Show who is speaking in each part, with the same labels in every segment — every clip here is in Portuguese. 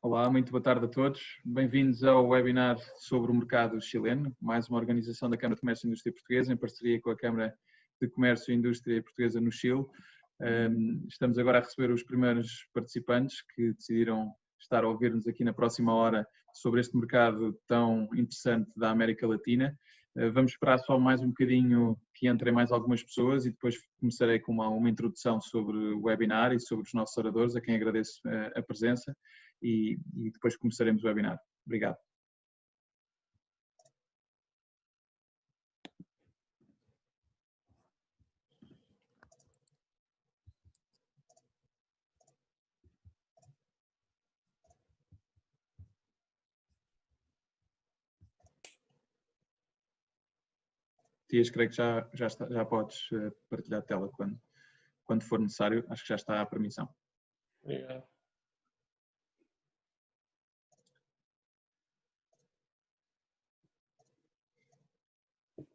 Speaker 1: Olá, muito boa tarde a todos. Bem-vindos ao webinar sobre o mercado chileno, mais uma organização da Câmara de Comércio e Indústria Portuguesa, em parceria com a Câmara de Comércio e Indústria Portuguesa no Chile. Estamos agora a receber os primeiros participantes que decidiram estar a ouvir-nos aqui na próxima hora sobre este mercado tão interessante da América Latina. Vamos esperar só mais um bocadinho que entrem mais algumas pessoas e depois começarei com uma introdução sobre o webinar e sobre os nossos oradores, a quem agradeço a presença. E depois começaremos o webinar. Obrigado. Tias, creio que já podes partilhar a tela quando for necessário. Acho que já está a permissão.
Speaker 2: Obrigado.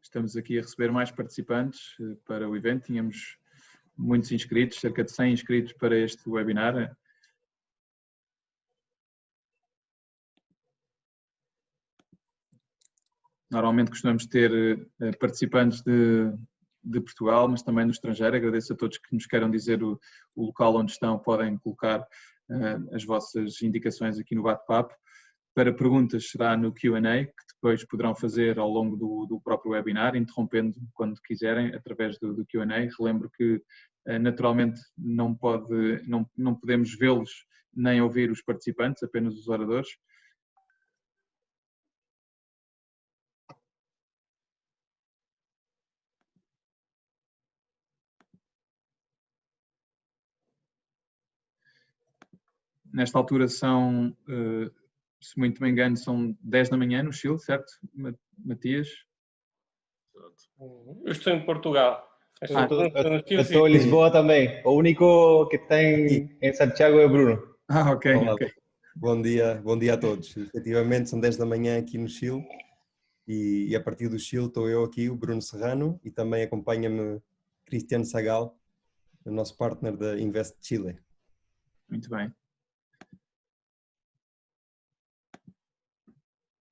Speaker 1: Estamos aqui a receber mais participantes para o evento. Tínhamos muitos inscritos, cerca de 100 inscritos para este webinar. Normalmente costumamos ter participantes de Portugal, mas também do estrangeiro. Agradeço a todos que nos queiram dizer o local onde estão, podem colocar as vossas indicações aqui no bate-papo. Para perguntas será no Q&A, que depois poderão fazer ao longo do próprio webinar, interrompendo quando quiserem através do Q&A. Relembro que naturalmente não podemos vê-los nem ouvir os participantes, apenas os oradores. Nesta altura são, se muito me engano, são 10 da manhã no Chile, certo, Matias?
Speaker 2: Eu estou em Portugal.
Speaker 3: Estou em Lisboa também. O único que está em Santiago é o Bruno.
Speaker 1: Ok,
Speaker 4: Olá,
Speaker 1: ok.
Speaker 4: bom dia a todos. Efetivamente são 10 da manhã aqui no Chile e a partir do Chile estou eu aqui, o Bruno Serrano, e também acompanha-me Cristiano Sagal, o nosso partner da Invest Chile.
Speaker 1: Muito bem.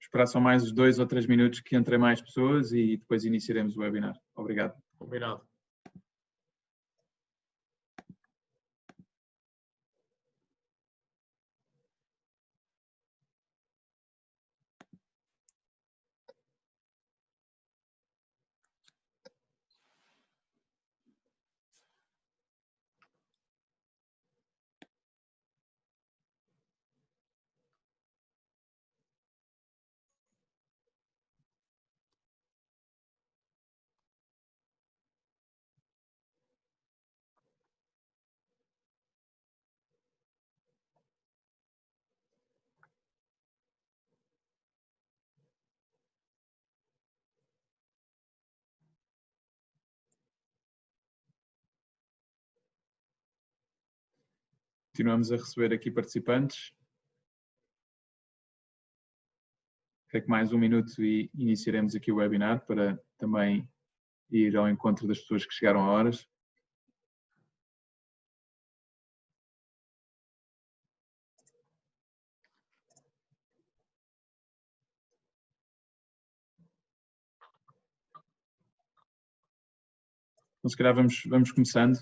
Speaker 1: Esperar só mais uns 2 ou 3 minutos que entrem mais pessoas e depois iniciaremos o webinar. Obrigado.
Speaker 2: Combinado.
Speaker 1: Continuamos a receber aqui participantes. Creio que mais um minuto e iniciaremos aqui o webinar para também ir ao encontro das pessoas que chegaram a horas. Então, se calhar vamos começando.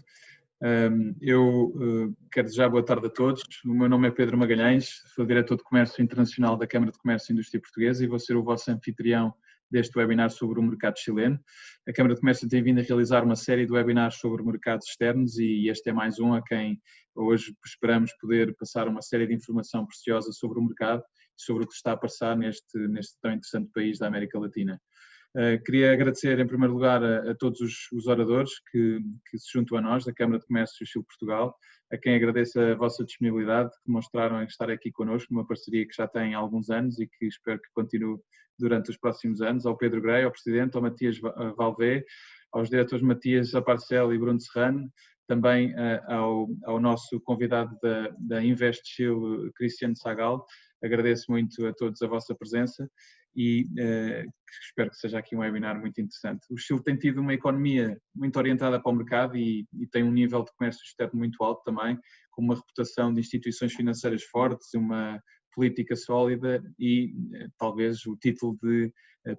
Speaker 1: Eu quero desejar boa tarde a todos. O meu nome é Pedro Magalhães, sou diretor de Comércio Internacional da Câmara de Comércio e Indústria Portuguesa e vou ser o vosso anfitrião deste webinar sobre o mercado chileno. A Câmara de Comércio tem vindo a realizar uma série de webinars sobre mercados externos e este é mais um a quem hoje esperamos poder passar uma série de informação preciosa sobre o mercado e sobre o que está a passar neste tão interessante país da América Latina. Queria agradecer em primeiro lugar a todos os oradores que se juntam a nós, da Câmara de Comércio do Chile Portugal, a quem agradeço a vossa disponibilidade, que mostraram em estar aqui connosco, numa parceria que já tem há alguns anos e que espero que continue durante os próximos anos, ao Pedro Grey, ao Presidente, ao Matias Valvé, aos diretores Matias Aparcel e Bruno Serrano, também ao nosso convidado da Invest Chile, Cristiano Sagal. Agradeço muito a todos a vossa presença e espero que seja aqui um webinar muito interessante. O Chile tem tido uma economia muito orientada para o mercado e tem um nível de comércio externo muito alto também, com uma reputação de instituições financeiras fortes, uma política sólida e talvez o título de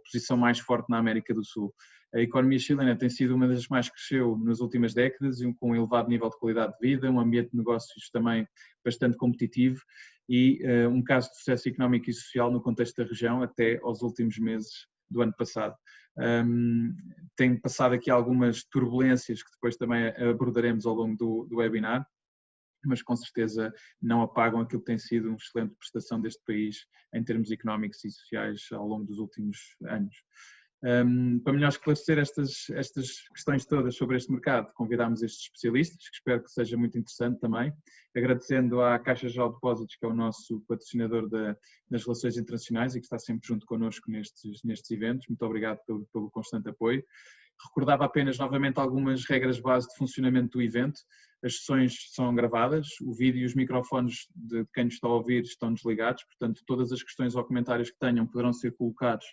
Speaker 1: posição mais forte na América do Sul. A economia chilena tem sido uma das que mais cresceu nas últimas décadas, com um elevado nível de qualidade de vida, um ambiente de negócios também bastante competitivo e um caso de sucesso económico e social no contexto da região até aos últimos meses do ano passado. Tem passado aqui algumas turbulências que depois também abordaremos ao longo do webinar, mas com certeza não apagam aquilo que tem sido uma excelente prestação deste país em termos económicos e sociais ao longo dos últimos anos. Para melhor esclarecer estas questões todas sobre este mercado, convidámos estes especialistas, que espero que seja muito interessante também, agradecendo à Caixa Geral de Depósitos, que é o nosso patrocinador das relações internacionais e que está sempre junto connosco nestes eventos. Muito obrigado pelo constante apoio. Recordava apenas novamente algumas regras base de funcionamento do evento. As sessões são gravadas, o vídeo e os microfones de quem nos está a ouvir estão desligados, portanto todas as questões ou comentários que tenham poderão ser colocados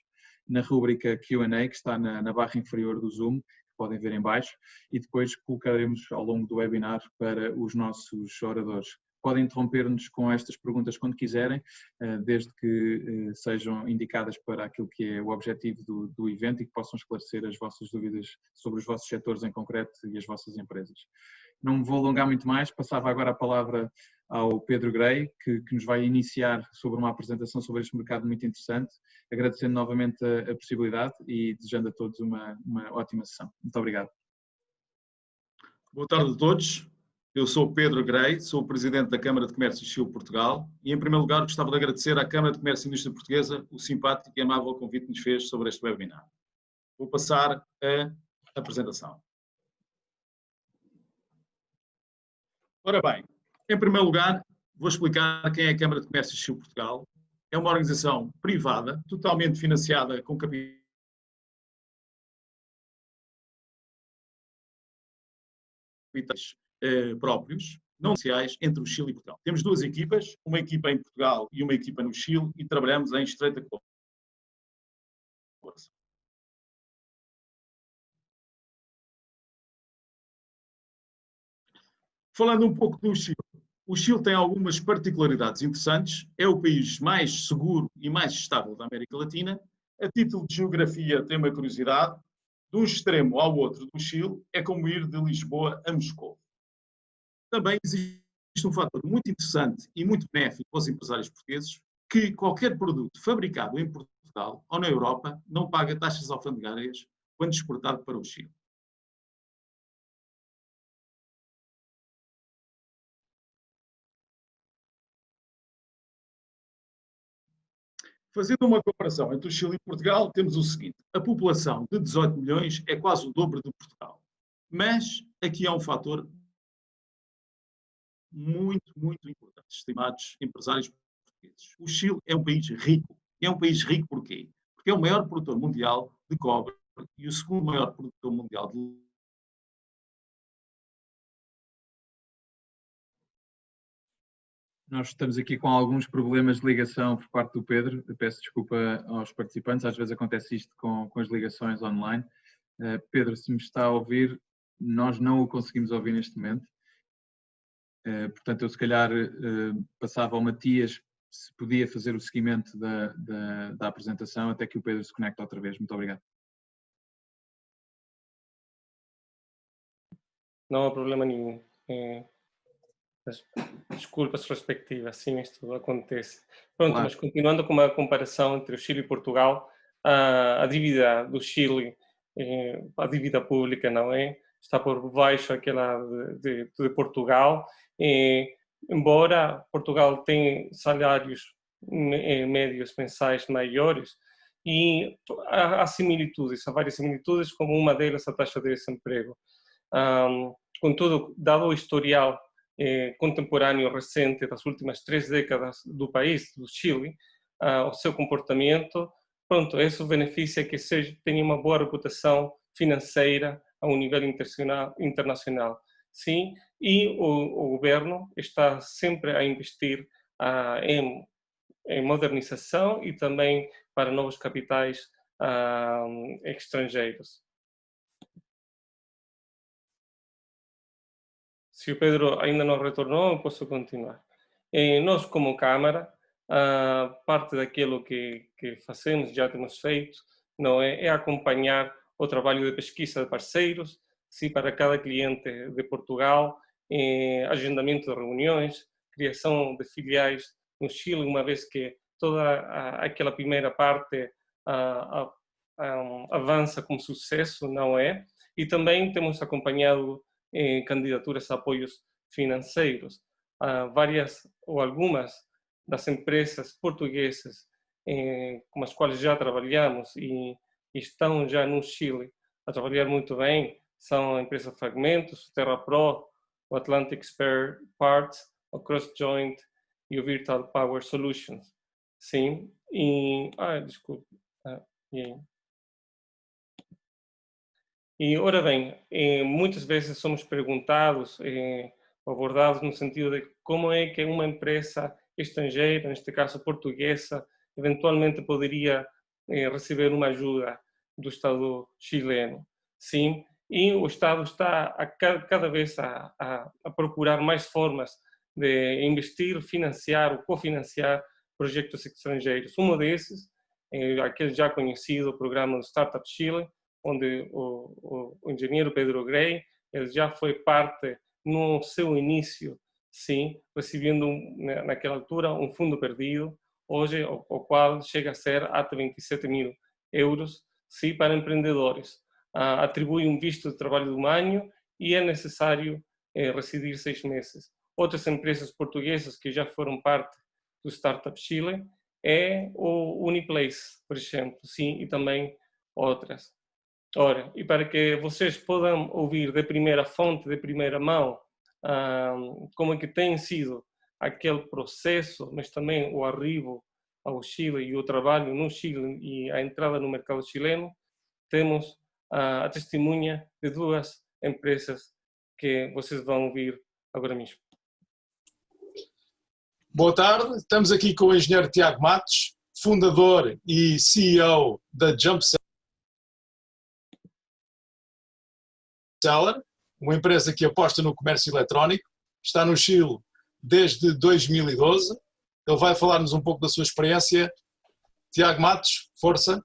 Speaker 1: na rúbrica Q&A, que está na barra inferior do Zoom, que podem ver em baixo, e depois colocaremos ao longo do webinar para os nossos oradores. Podem interromper-nos com estas perguntas quando quiserem, desde que sejam indicadas para aquilo que é o objetivo do evento e que possam esclarecer as vossas dúvidas sobre os vossos setores em concreto e as vossas empresas. Não me vou alongar muito mais, passava agora a palavra ao Pedro Grey, que nos vai iniciar sobre uma apresentação sobre este mercado muito interessante, agradecendo novamente a possibilidade e desejando a todos uma ótima sessão. Muito obrigado.
Speaker 5: Boa tarde a todos. Eu sou o Pedro Grey, sou o Presidente da Câmara de Comércio Chile Portugal e, em primeiro lugar, gostava de agradecer à Câmara de Comércio e Indústria Portuguesa o simpático e amável convite que nos fez sobre este webinar. Vou passar a apresentação. Ora bem, em primeiro lugar, vou explicar quem é a Câmara de Comércio Chile Portugal. É uma organização privada, totalmente financiada com capitais próprios, não sociais, entre o Chile e Portugal. Temos duas equipas, uma equipa em Portugal e uma equipa no Chile, e trabalhamos em estreita colaboração. Falando um pouco do Chile, o Chile tem algumas particularidades interessantes, é o país mais seguro e mais estável da América Latina. A título de geografia, tem uma curiosidade, de um extremo ao outro do Chile, é como ir de Lisboa a Moscou. Também existe um fator muito interessante e muito benéfico para os empresários portugueses, que qualquer produto fabricado em Portugal ou na Europa não paga taxas alfandegárias quando exportado para o Chile. Fazendo uma comparação entre o Chile e Portugal, temos o seguinte: a população de 18 milhões é quase o dobro de Portugal. Mas aqui há um fator muito, muito importante, estimados empresários portugueses. O Chile é um país rico. É um país rico porquê? Porque é o maior produtor mundial de cobre e o segundo maior produtor mundial de
Speaker 1: Nós estamos aqui com alguns problemas de ligação por parte do Pedro. Eu peço desculpa aos participantes, às vezes acontece isto com as ligações online. Pedro, se me está a ouvir, nós não o conseguimos ouvir neste momento. Portanto, eu se calhar passava ao Matias se podia fazer o seguimento da apresentação até que o Pedro se conecte outra vez. Muito obrigado.
Speaker 2: Não há problema nenhum. Desculpas respectivas, sim, isto acontece. Pronto,
Speaker 1: Claro.
Speaker 2: Mas continuando com uma comparação entre o Chile e Portugal, a dívida do Chile, a dívida pública, não é? Está por baixo aquela de Portugal, embora Portugal tenha salários médios mensais maiores, e há similitudes, há várias similitudes, como uma delas a taxa de desemprego. Contudo, dado o historial contemporâneo recente das últimas 3 décadas do país, do Chile, o seu comportamento, pronto, isso beneficia que tenha uma boa reputação financeira a um nível internacional. Sim, e o governo está sempre a investir em modernização e também para novos capitais estrangeiros. Se o Pedro ainda não retornou, eu posso continuar. Nós, como Câmara, parte daquilo que fazemos, já temos feito, não é acompanhar o trabalho de pesquisa de parceiros, sim, para cada cliente de Portugal, agendamento de reuniões, criação de filiais no Chile, uma vez que toda aquela primeira parte avança com sucesso, não é? E também temos acompanhado candidaturas a apoios financeiros. Várias ou algumas das empresas portuguesas com as quais já trabalhamos e estão já no Chile a trabalhar muito bem são a empresa Fragmentos, TerraPro, o Atlantic Spare Parts, o CrossJoint e o Virtual Power Solutions. Sim, e... desculpe. E, ora bem, muitas vezes somos perguntados, abordados no sentido de como é que uma empresa estrangeira, neste caso portuguesa, eventualmente poderia receber uma ajuda do Estado chileno. Sim, e o Estado está cada vez a procurar mais formas de investir, financiar ou cofinanciar projetos estrangeiros. Um desses é aquele já conhecido, o programa do Startup Chile, onde o engenheiro Pedro Grey, ele já foi parte no seu início, sim, recebendo naquela altura um fundo perdido, hoje o qual chega a ser até 27.000 euros, sim, para empreendedores. Atribui um visto de trabalho de 1 ano e é necessário residir 6 meses. Outras empresas portuguesas que já foram parte do Startup Chile é o Uniplace, por exemplo, sim, e também outras. Ora, e para que vocês possam ouvir de primeira fonte, de primeira mão, como é que tem sido aquele processo, mas também o arribo ao Chile e o trabalho no Chile e a entrada no mercado chileno, temos a testemunha de 2 empresas que vocês vão ouvir agora mesmo.
Speaker 5: Boa tarde, estamos aqui com o engenheiro Tiago Matos, fundador e CEO da JumpSeller, uma empresa que aposta no comércio eletrónico, está no Chile desde 2012. Ele vai falar-nos um pouco da sua experiência. Tiago Matos, força.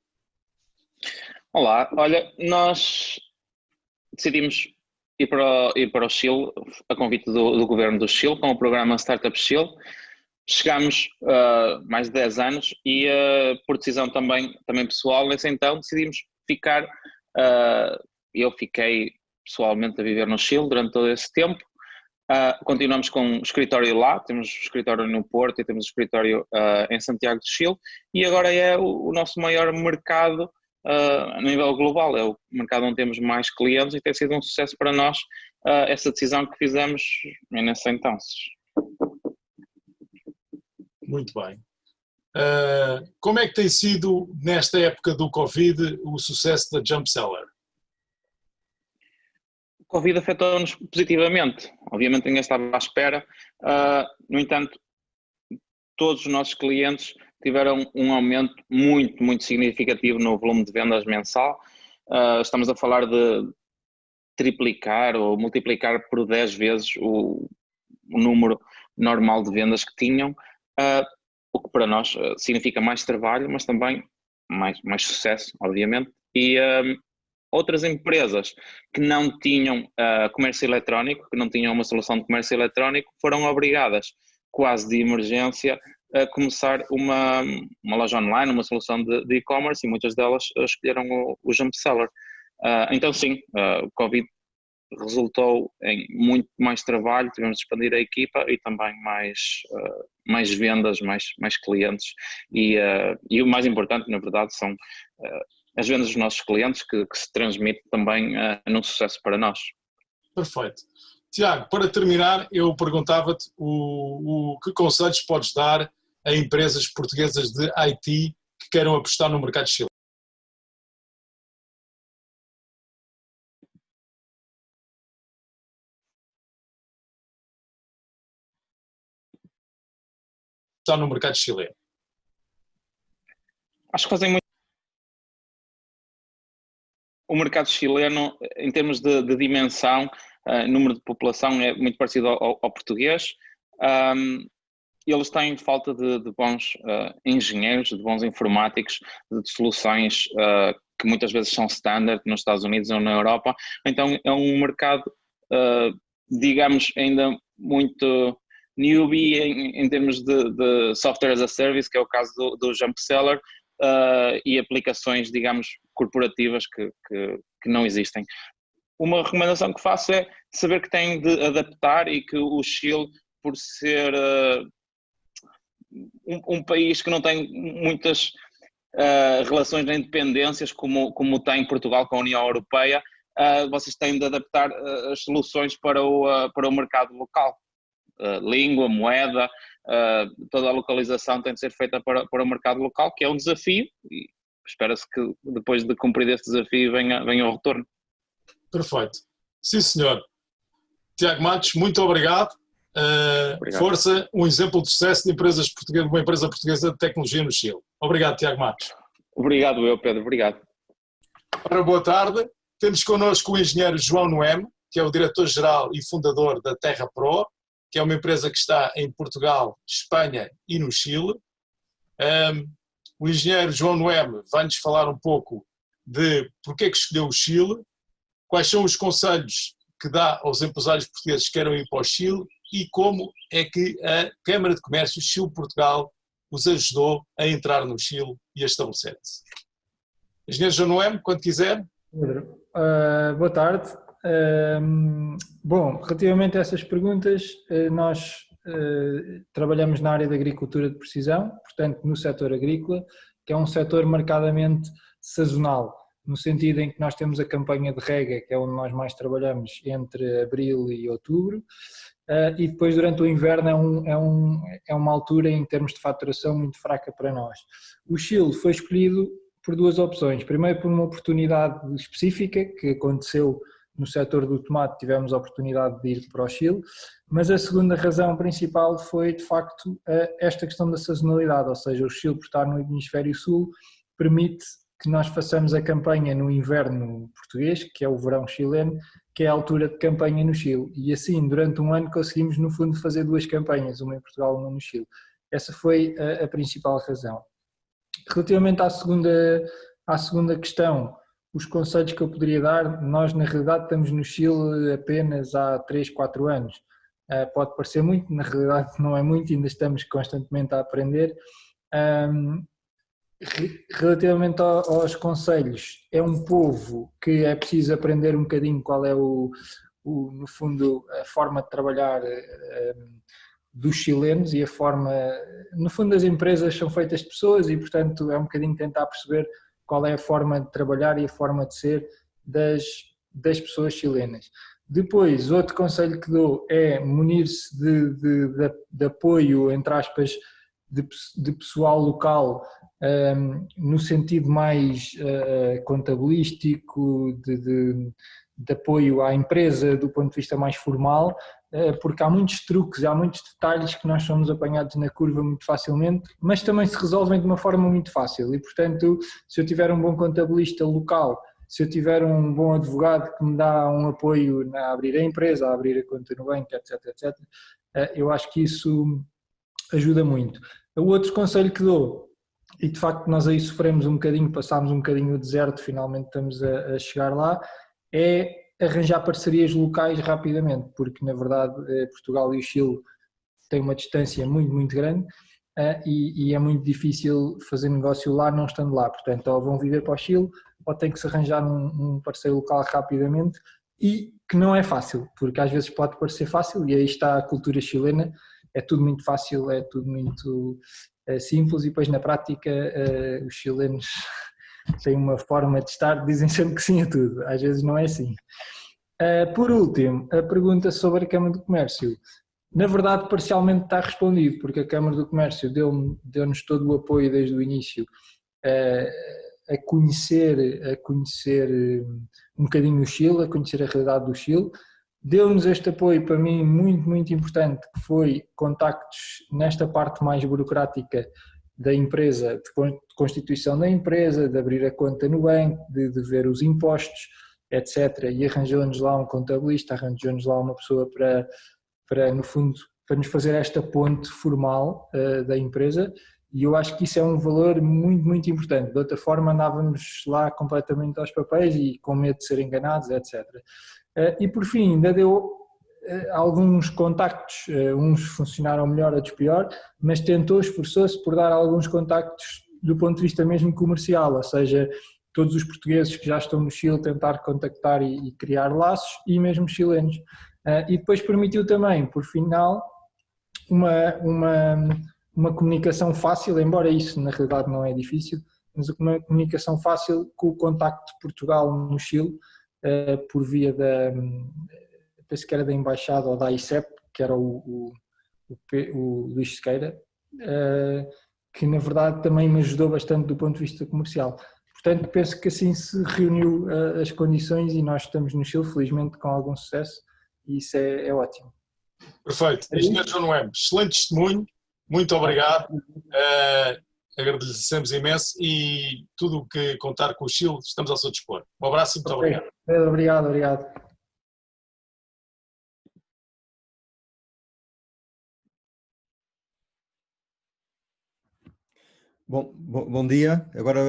Speaker 6: Olá, olha, nós decidimos ir para o Chile, a convite do governo do Chile, com o programa Startup Chile. Chegámos mais de 10 anos e por decisão também pessoal, nesse então decidimos ficar, eu fiquei pessoalmente a viver no Chile durante todo esse tempo. Continuamos com o escritório lá, temos o escritório no Porto e temos o escritório em Santiago do Chile, e agora é o nosso maior mercado a nível global, é o mercado onde temos mais clientes e tem sido um sucesso para nós essa decisão que fizemos nesse então.
Speaker 5: Muito bem. Como é que tem sido, nesta época do Covid, o sucesso da JumpSeller?
Speaker 6: O Covid afetou-nos positivamente. Obviamente ninguém estava à espera. No entanto, todos os nossos clientes tiveram um aumento muito, muito significativo no volume de vendas mensal. Estamos a falar de triplicar ou multiplicar por 10 vezes o número normal de vendas que tinham. O que para nós significa mais trabalho, mas também mais sucesso, obviamente. E outras empresas que não tinham comércio eletrónico, que não tinham uma solução de comércio eletrónico, foram obrigadas, quase de emergência, a começar uma loja online, uma solução de e-commerce, e muitas delas escolheram o JumpSeller. Então sim, o Covid resultou em muito mais trabalho, tivemos de expandir a equipa e também mais vendas, mais clientes e o mais importante, na verdade, são as vendas dos nossos clientes que se transmite também num sucesso para nós.
Speaker 5: Perfeito. Tiago, para terminar, eu perguntava-te o que conselhos podes dar a empresas portuguesas de IT que queiram apostar no mercado chileno? Está no mercado chileno.
Speaker 6: Acho que fazem muito. O mercado chileno, em termos de dimensão, número de população, é muito parecido ao português. eles têm falta de bons engenheiros, de bons informáticos, de soluções que muitas vezes são standard nos Estados Unidos ou na Europa. Então é um mercado, digamos, ainda muito newbie em termos de software as a service, que é o caso do Jumpseller, e aplicações, digamos, corporativas que não existem. Uma recomendação que faço é saber que têm de adaptar e que o Chile, por ser um país que não tem muitas relações nem dependências como tem Portugal com a União Europeia, vocês têm de adaptar as soluções para o mercado local. Língua, moeda, toda a localização tem de ser feita para o mercado local, que é um desafio, e espera-se que depois de cumprir este desafio venha o retorno.
Speaker 7: Perfeito. Sim, senhor. Tiago Matos, muito obrigado.
Speaker 6: Obrigado.
Speaker 7: Força, um exemplo de sucesso de uma empresa portuguesa de tecnologia no Chile. Obrigado, Tiago Matos.
Speaker 6: Obrigado Pedro. Obrigado.
Speaker 7: Ora, boa tarde. Temos connosco o engenheiro João Noeme, que é o diretor-geral e fundador da Terra Pro, que é uma empresa que está em Portugal, Espanha e no Chile. O engenheiro João Noeme vai-nos falar um pouco de porque é que escolheu o Chile, quais são os conselhos que dá aos empresários portugueses que queiram ir para o Chile e como é que a Câmara de Comércio Chile-Portugal os ajudou a entrar no Chile e a estabelecerem-se. Engenheiro João Noeme, quando quiser.
Speaker 8: Pedro, boa tarde. Bom, relativamente a essas perguntas, nós trabalhamos na área da agricultura de precisão, portanto no setor agrícola, que é um setor marcadamente sazonal, no sentido em que nós temos a campanha de rega, que é onde nós mais trabalhamos, entre abril e outubro, e depois durante o inverno é uma altura em termos de faturação muito fraca para nós. O Chile foi escolhido por duas opções. Primeiro, por uma oportunidade específica que aconteceu no setor do tomate, tivemos a oportunidade de ir para o Chile, mas a segunda razão principal foi de facto esta questão da sazonalidade, ou seja, o Chile, por estar no hemisfério sul, permite que nós façamos a campanha no inverno português, que é o verão chileno, que é a altura de campanha no Chile, e assim durante um ano conseguimos no fundo fazer duas campanhas, uma em Portugal e uma no Chile. Essa foi a principal razão. Relativamente à segunda questão, os conselhos que eu poderia dar, nós na realidade estamos no Chile apenas há 3, 4 anos. Pode parecer muito, na realidade não é muito, ainda estamos constantemente a aprender. Relativamente aos conselhos, é um povo que é preciso aprender um bocadinho qual é no fundo a forma de trabalhar dos chilenos e a forma, no fundo as empresas são feitas de pessoas e portanto é um bocadinho tentar perceber qual é a forma de trabalhar e a forma de ser das pessoas chilenas. Depois, outro conselho que dou é munir-se de apoio, entre aspas, de pessoal local, no sentido mais contabilístico, de apoio à empresa do ponto de vista mais formal, porque há muitos truques, há muitos detalhes que nós somos apanhados na curva muito facilmente, mas também se resolvem de uma forma muito fácil e, portanto, se eu tiver um bom contabilista local, se eu tiver um bom advogado que me dá um apoio a abrir a empresa, a abrir a conta no banco, etc., eu acho que isso ajuda muito. O outro conselho que dou, e de facto nós aí sofremos um bocadinho, passámos um bocadinho o deserto, finalmente estamos a chegar lá, é arranjar parcerias locais rapidamente, porque na verdade Portugal e o Chile têm uma distância muito, muito grande e é muito difícil fazer negócio lá não estando lá, portanto ou vão viver para o Chile ou tem que se arranjar um parceiro local rapidamente e que não é fácil, porque às vezes pode parecer fácil e aí está a cultura chilena, é tudo muito fácil, é tudo muito simples e depois na prática os chilenos têm uma forma de estar, dizem sempre que sim a tudo, às vezes não é assim. Por último, a pergunta sobre a Câmara do Comércio, na verdade parcialmente está respondido, porque a Câmara do Comércio deu-nos todo o apoio desde o início a conhecer um bocadinho o Chile, a conhecer a realidade do Chile, deu-nos este apoio para mim muito, muito importante, que foi contactos nesta parte mais burocrática da empresa, de constituição da empresa, de abrir a conta no banco, de ver os impostos, etc. E arranjou-nos lá um contabilista, arranjou-nos lá uma pessoa para no fundo, para nos fazer esta ponte formal da empresa, e eu acho que isso é um valor muito, muito importante. De outra forma andávamos lá completamente aos papéis e com medo de ser enganados, etc. E por fim, ainda deu alguns contactos, uns funcionaram melhor, outros pior, mas esforçou-se por dar alguns contactos do ponto de vista mesmo comercial, ou seja, todos os portugueses que já estão no Chile tentar contactar e criar laços, e mesmo chilenos. E depois permitiu também, por final, uma comunicação fácil, embora isso na realidade não é difícil, mas uma comunicação fácil com o contacto de Portugal no Chile, por via penso que era da Embaixada ou da ICEP, que era o Luís Sequeira, que na verdade também me ajudou bastante do ponto de vista comercial. Portanto, penso que assim se reuniu as condições e nós estamos no Chile, felizmente, com algum sucesso, e isso é ótimo.
Speaker 7: Perfeito. Engenheiro João Noemi, excelente testemunho, muito obrigado, agradecemos imenso e tudo o que contar com o Chile estamos ao seu dispor. Um abraço e muito obrigado.
Speaker 8: Obrigado.
Speaker 4: Bom dia. Agora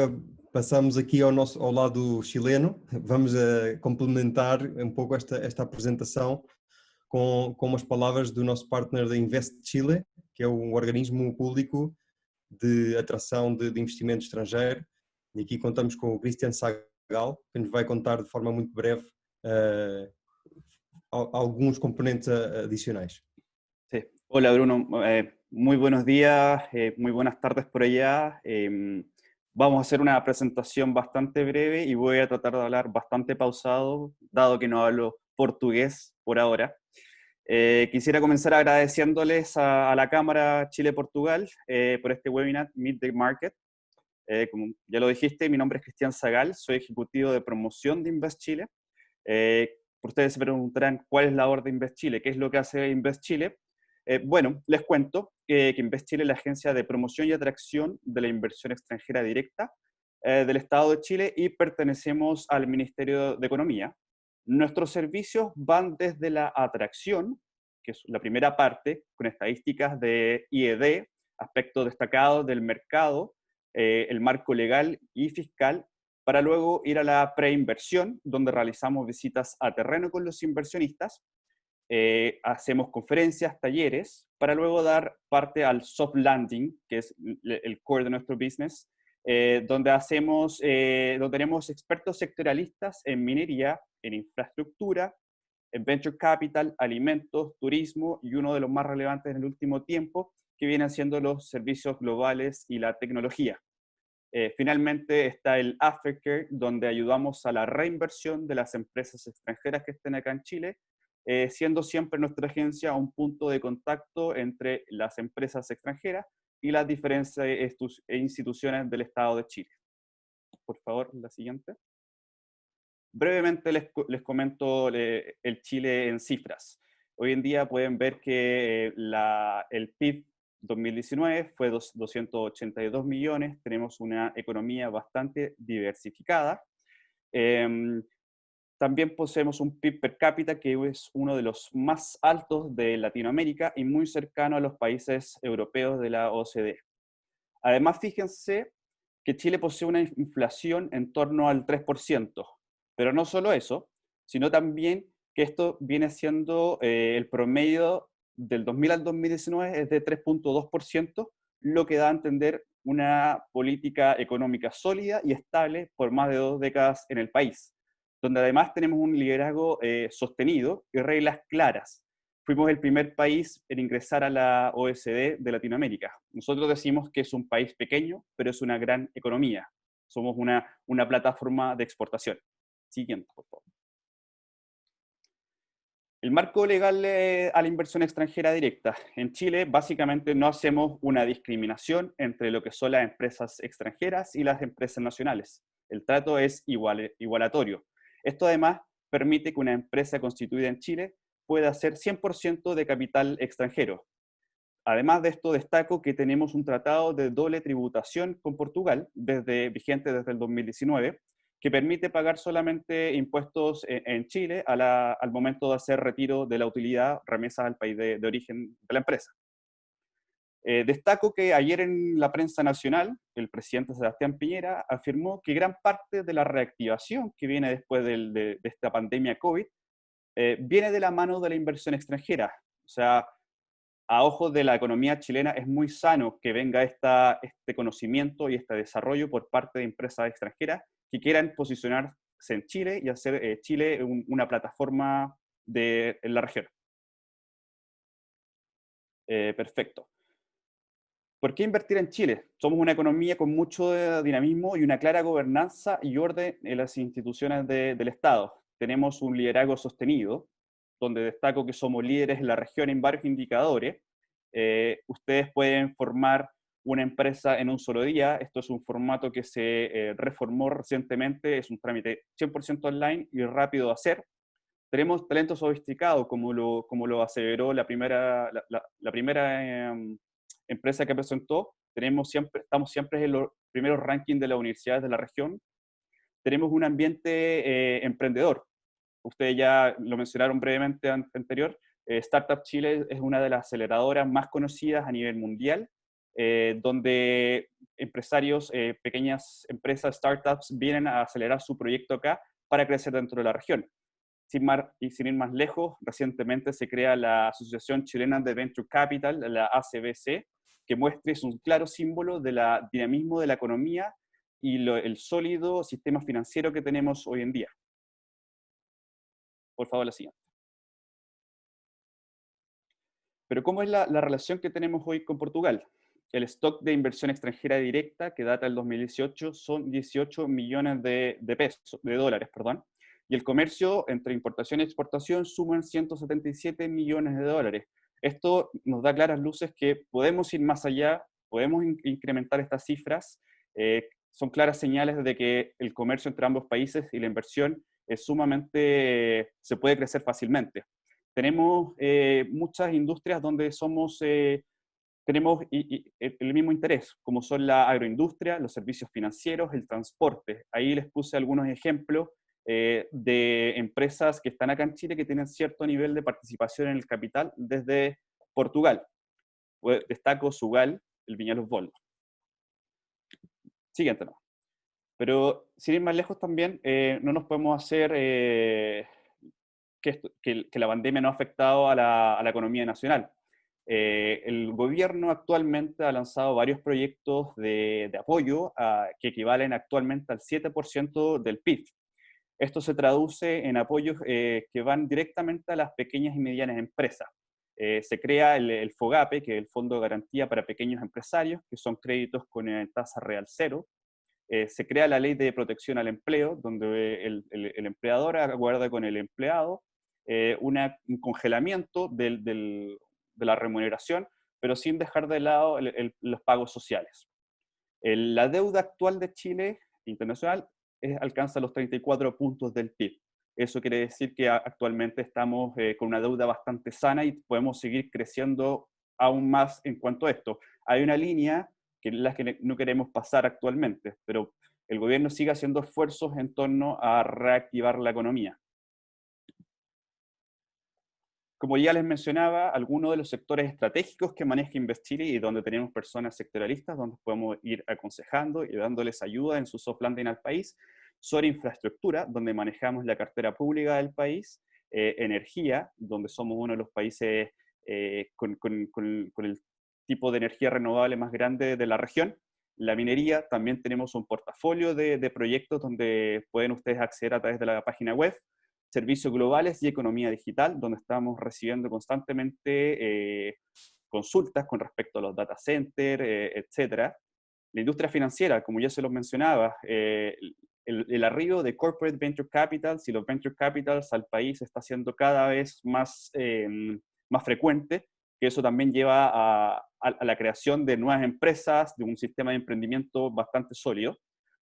Speaker 4: passamos aqui ao lado chileno. Vamos complementar um pouco esta apresentação com umas palavras do nosso partner da Invest Chile, que é um organismo público de atração de investimento estrangeiro. E aqui contamos com o Cristian Sagal, que nos vai contar de forma muito breve algunos componentes adicionales.
Speaker 9: Sí. Hola Bruno, muy buenos días, muy buenas tardes por allá. Vamos a hacer una presentación bastante breve y voy a tratar de hablar bastante pausado, dado que no hablo portugués por ahora. Quisiera comenzar agradeciéndoles a la Cámara Chile-Portugal por este webinar Meet the Market. Como ya lo dijiste, mi nombre es Cristian Sagal, soy ejecutivo de promoción de Invest Chile. Ustedes se preguntarán cuál es la labor de Invest Chile, qué es lo que hace Invest Chile. Bueno, les cuento que Invest Chile es la agencia de promoción y atracción de la inversión extranjera directa del Estado de Chile y pertenecemos al Ministerio de Economía. Nuestros servicios van desde la atracción, que es la primera parte, con estadísticas de IED, aspectos destacados del mercado, el marco legal y fiscal, para luego ir a la preinversión, donde realizamos visitas a terreno con los inversionistas, hacemos conferencias, talleres, para luego dar parte al soft landing, que es el core de nuestro business, donde tenemos expertos sectorialistas en minería, en infraestructura, en venture capital, alimentos, turismo y uno de los más relevantes en el último tiempo, que vienen siendo los servicios globales y la tecnología. Finalmente está el Aftercare, donde ayudamos a la reinversión de las empresas extranjeras que estén acá en Chile, siendo siempre nuestra agencia un punto de contacto entre las empresas extranjeras y las diferentes instituciones del Estado de Chile. Por favor, la siguiente. Brevemente les comento el Chile en cifras. Hoy en día pueden ver que el PIB 2019 fue 282 millones, tenemos una economía bastante diversificada. También poseemos un PIB per cápita que es uno de los más altos de Latinoamérica y muy cercano a los países europeos de la OCDE. Además, fíjense que Chile posee una inflación en torno al 3%, pero no solo eso, sino también que esto viene siendo el promedio del 2000 al 2019 es de 3.2%, lo que da a entender una política económica sólida y estable por más de 2 décadas en el país, donde además tenemos un liderazgo sostenido y reglas claras. Fuimos el primer país en ingresar a la OECD de Latinoamérica. Nosotros decimos que es un país pequeño, pero es una gran economía. Somos una plataforma de exportación. Siguiente, por favor. El marco legal a la inversión extranjera directa. En Chile, básicamente, no hacemos una discriminación entre lo que son las empresas extranjeras y las empresas nacionales. El trato es igualatorio. Esto, además, permite que una empresa constituida en Chile pueda hacer 100% de capital extranjero. Además de esto, destaco que tenemos un tratado de doble tributación con Portugal, vigente desde el 2019, que permite pagar solamente impuestos en Chile al momento de hacer retiro de la utilidad, remesas al país de origen de la empresa. Destaco que ayer en la prensa nacional, el presidente Sebastián Piñera afirmó que gran parte de la reactivación que viene después de esta pandemia COVID viene de la mano de la inversión extranjera. O sea, a ojos de la economía chilena es muy sano que venga este conocimiento y este desarrollo por parte de empresas extranjeras que quieran posicionarse en Chile y hacer Chile una plataforma en la región. Perfecto. ¿Por qué invertir en Chile? Somos una economía con mucho dinamismo y una clara gobernanza y orden en las instituciones del Estado. Tenemos un liderazgo sostenido, donde destaco que somos líderes en la región en varios indicadores. Ustedes pueden formar una empresa en un solo día. Esto es un formato que se reformó recientemente, es un trámite 100% online y rápido de hacer. Tenemos talento sofisticado, como lo aseveró la primera empresa que presentó. Estamos siempre en los primeros rankings de las universidades de la región. Tenemos un ambiente emprendedor. Ustedes ya lo mencionaron brevemente anterior. Startup Chile es una de las aceleradoras más conocidas a nivel mundial, donde empresarios, pequeñas empresas, startups, vienen a acelerar su proyecto acá para crecer dentro de la región. Sin ir más lejos, recientemente se crea la Asociación Chilena de Venture Capital, la ACVC, que muestra, es un claro símbolo del dinamismo de la economía y el sólido sistema financiero que tenemos hoy en día. Por favor, la siguiente. Pero ¿cómo es la relación que tenemos hoy con Portugal? El stock de inversión extranjera directa, que data del 2018, son 18 millones de dólares, perdón. Y el comercio entre importación y exportación suman 177 millones de dólares. Esto nos da claras luces que podemos ir más allá, podemos incrementar estas cifras. Son claras señales de que el comercio entre ambos países y la inversión es sumamente, se puede crecer fácilmente. Tenemos muchas industrias donde tenemos el mismo interés, como son la agroindustria, los servicios financieros, el transporte. Ahí les puse algunos ejemplos de empresas que están acá en Chile que tienen cierto nivel de participación en el capital desde Portugal. Destaco Sugal, el Viña Los Boldos. Siguiente, no. Pero sin ir más lejos también, no nos podemos hacer que la pandemia no ha afectado a la economía nacional. El gobierno actualmente ha lanzado varios proyectos de apoyo que equivalen actualmente al 7% del PIB. Esto se traduce en apoyos que van directamente a las pequeñas y medianas empresas. Se crea el FOGAPE, que es el Fondo de Garantía para Pequeños Empresarios, que son créditos con tasa real cero. Se crea la Ley de Protección al Empleo, donde el empleador acuerda con el empleado un congelamiento de la remuneración, pero sin dejar de lado los pagos sociales. La deuda actual de Chile internacional alcanza los 34 puntos del PIB. Eso quiere decir que actualmente estamos con una deuda bastante sana y podemos seguir creciendo aún más en cuanto a esto. Hay una línea que es la que no queremos pasar actualmente, pero el gobierno sigue haciendo esfuerzos en torno a reactivar la economía. Como ya les mencionaba, algunos de los sectores estratégicos que maneja Inveschile y donde tenemos personas sectoralistas, donde podemos ir aconsejando y dándoles ayuda en su soft landing al país, son infraestructura, donde manejamos la cartera pública del país, energía, donde somos uno de los países con el tipo de energía renovable más grande de la región. La minería, también tenemos un portafolio de proyectos donde pueden ustedes acceder a través de la página web. Servicios globales y economía digital, donde estamos recibiendo constantemente consultas con respecto a los data centers, etc. La industria financiera, como ya se los mencionaba, el arribo de corporate venture capitals y los venture capitals al país está siendo cada vez más frecuente, que eso también lleva a la creación de nuevas empresas, de un sistema de emprendimiento bastante sólido.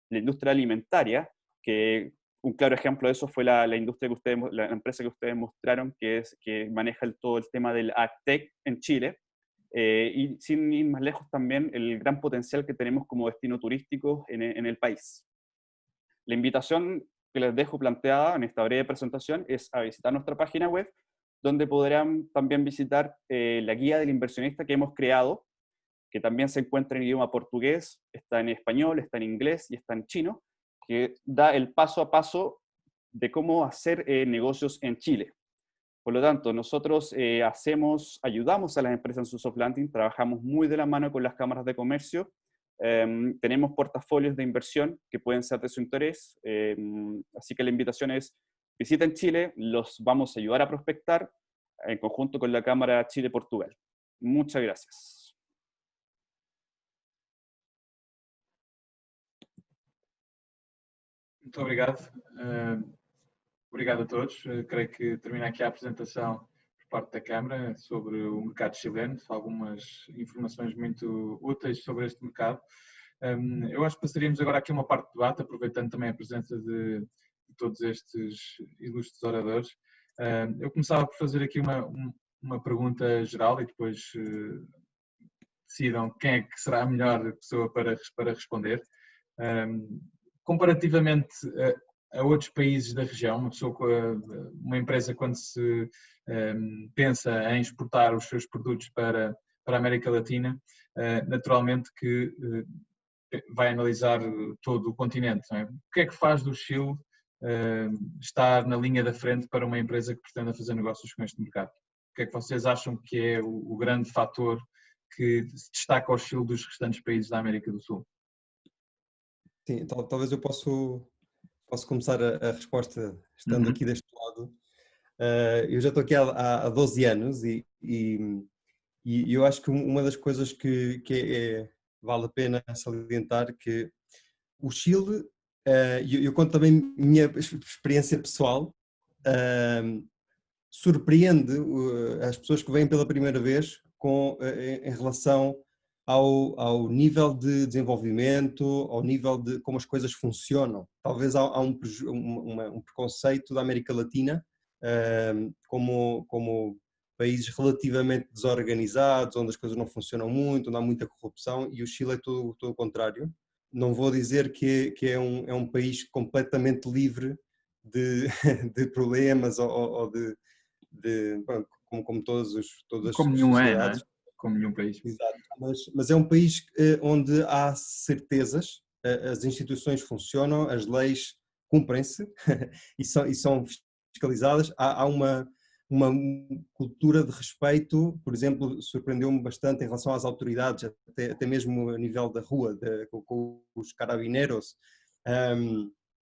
Speaker 9: La industria alimentaria, que un claro ejemplo de eso fue la empresa que ustedes mostraron, que maneja todo el tema del AgTech en Chile. Y sin ir más lejos también, el gran potencial que tenemos como destino turístico en el país. La invitación que les dejo planteada en esta breve presentación es a visitar nuestra página web, donde podrán también visitar la guía del inversionista que hemos creado, que también se encuentra en idioma portugués, está en español, está en inglés y está en chino, que da el paso a paso de cómo hacer negocios en Chile. Por lo tanto, nosotros ayudamos a las empresas en su soft landing, trabajamos muy de la mano con las cámaras de comercio, tenemos portafolios de inversión que pueden ser de su interés, así que la invitación es: visiten Chile, los vamos a ayudar a prospectar en conjunto con la Cámara Chile-Portugal. Muchas gracias.
Speaker 1: Muito obrigado. Obrigado a todos. Creio que termina aqui a apresentação por parte da Câmara sobre o mercado chileno, algumas informações muito úteis sobre este mercado. Eu acho que passaríamos agora aqui uma parte de debate, aproveitando também a presença de todos estes ilustres oradores. Eu começava por fazer aqui uma pergunta geral e depois decidam quem é que será a melhor pessoa para responder. Comparativamente a outros países da região, uma empresa quando se pensa em exportar os seus produtos para a América Latina, naturalmente que vai analisar todo o continente, não é? O que é que faz do Chile estar na linha da frente para uma empresa que pretenda fazer negócios com este mercado? O que é que vocês acham que é o grande fator que se destaca o Chile dos restantes países da América do Sul?
Speaker 4: Sim, talvez eu posso começar a resposta estando aqui deste lado. Eu já estou aqui há 12 anos e eu acho que uma das coisas que vale a pena salientar que o Chile, eu conto também minha experiência pessoal, surpreende as pessoas que vêm pela primeira vez em relação ao nível de desenvolvimento, ao nível de como as coisas funcionam. Talvez há um preconceito da América Latina como países relativamente desorganizados, onde as coisas não funcionam muito, onde há muita corrupção, e o Chile é todo o contrário. Não vou dizer que é um país completamente livre de problemas ou como todas as sociedades.
Speaker 1: Como nenhum país.
Speaker 4: Exato. Mas é um país onde há certezas, as instituições funcionam, as leis cumprem-se e são fiscalizadas. Há uma cultura de respeito, por exemplo, surpreendeu-me bastante em relação às autoridades, até mesmo a nível da rua, com os carabineiros.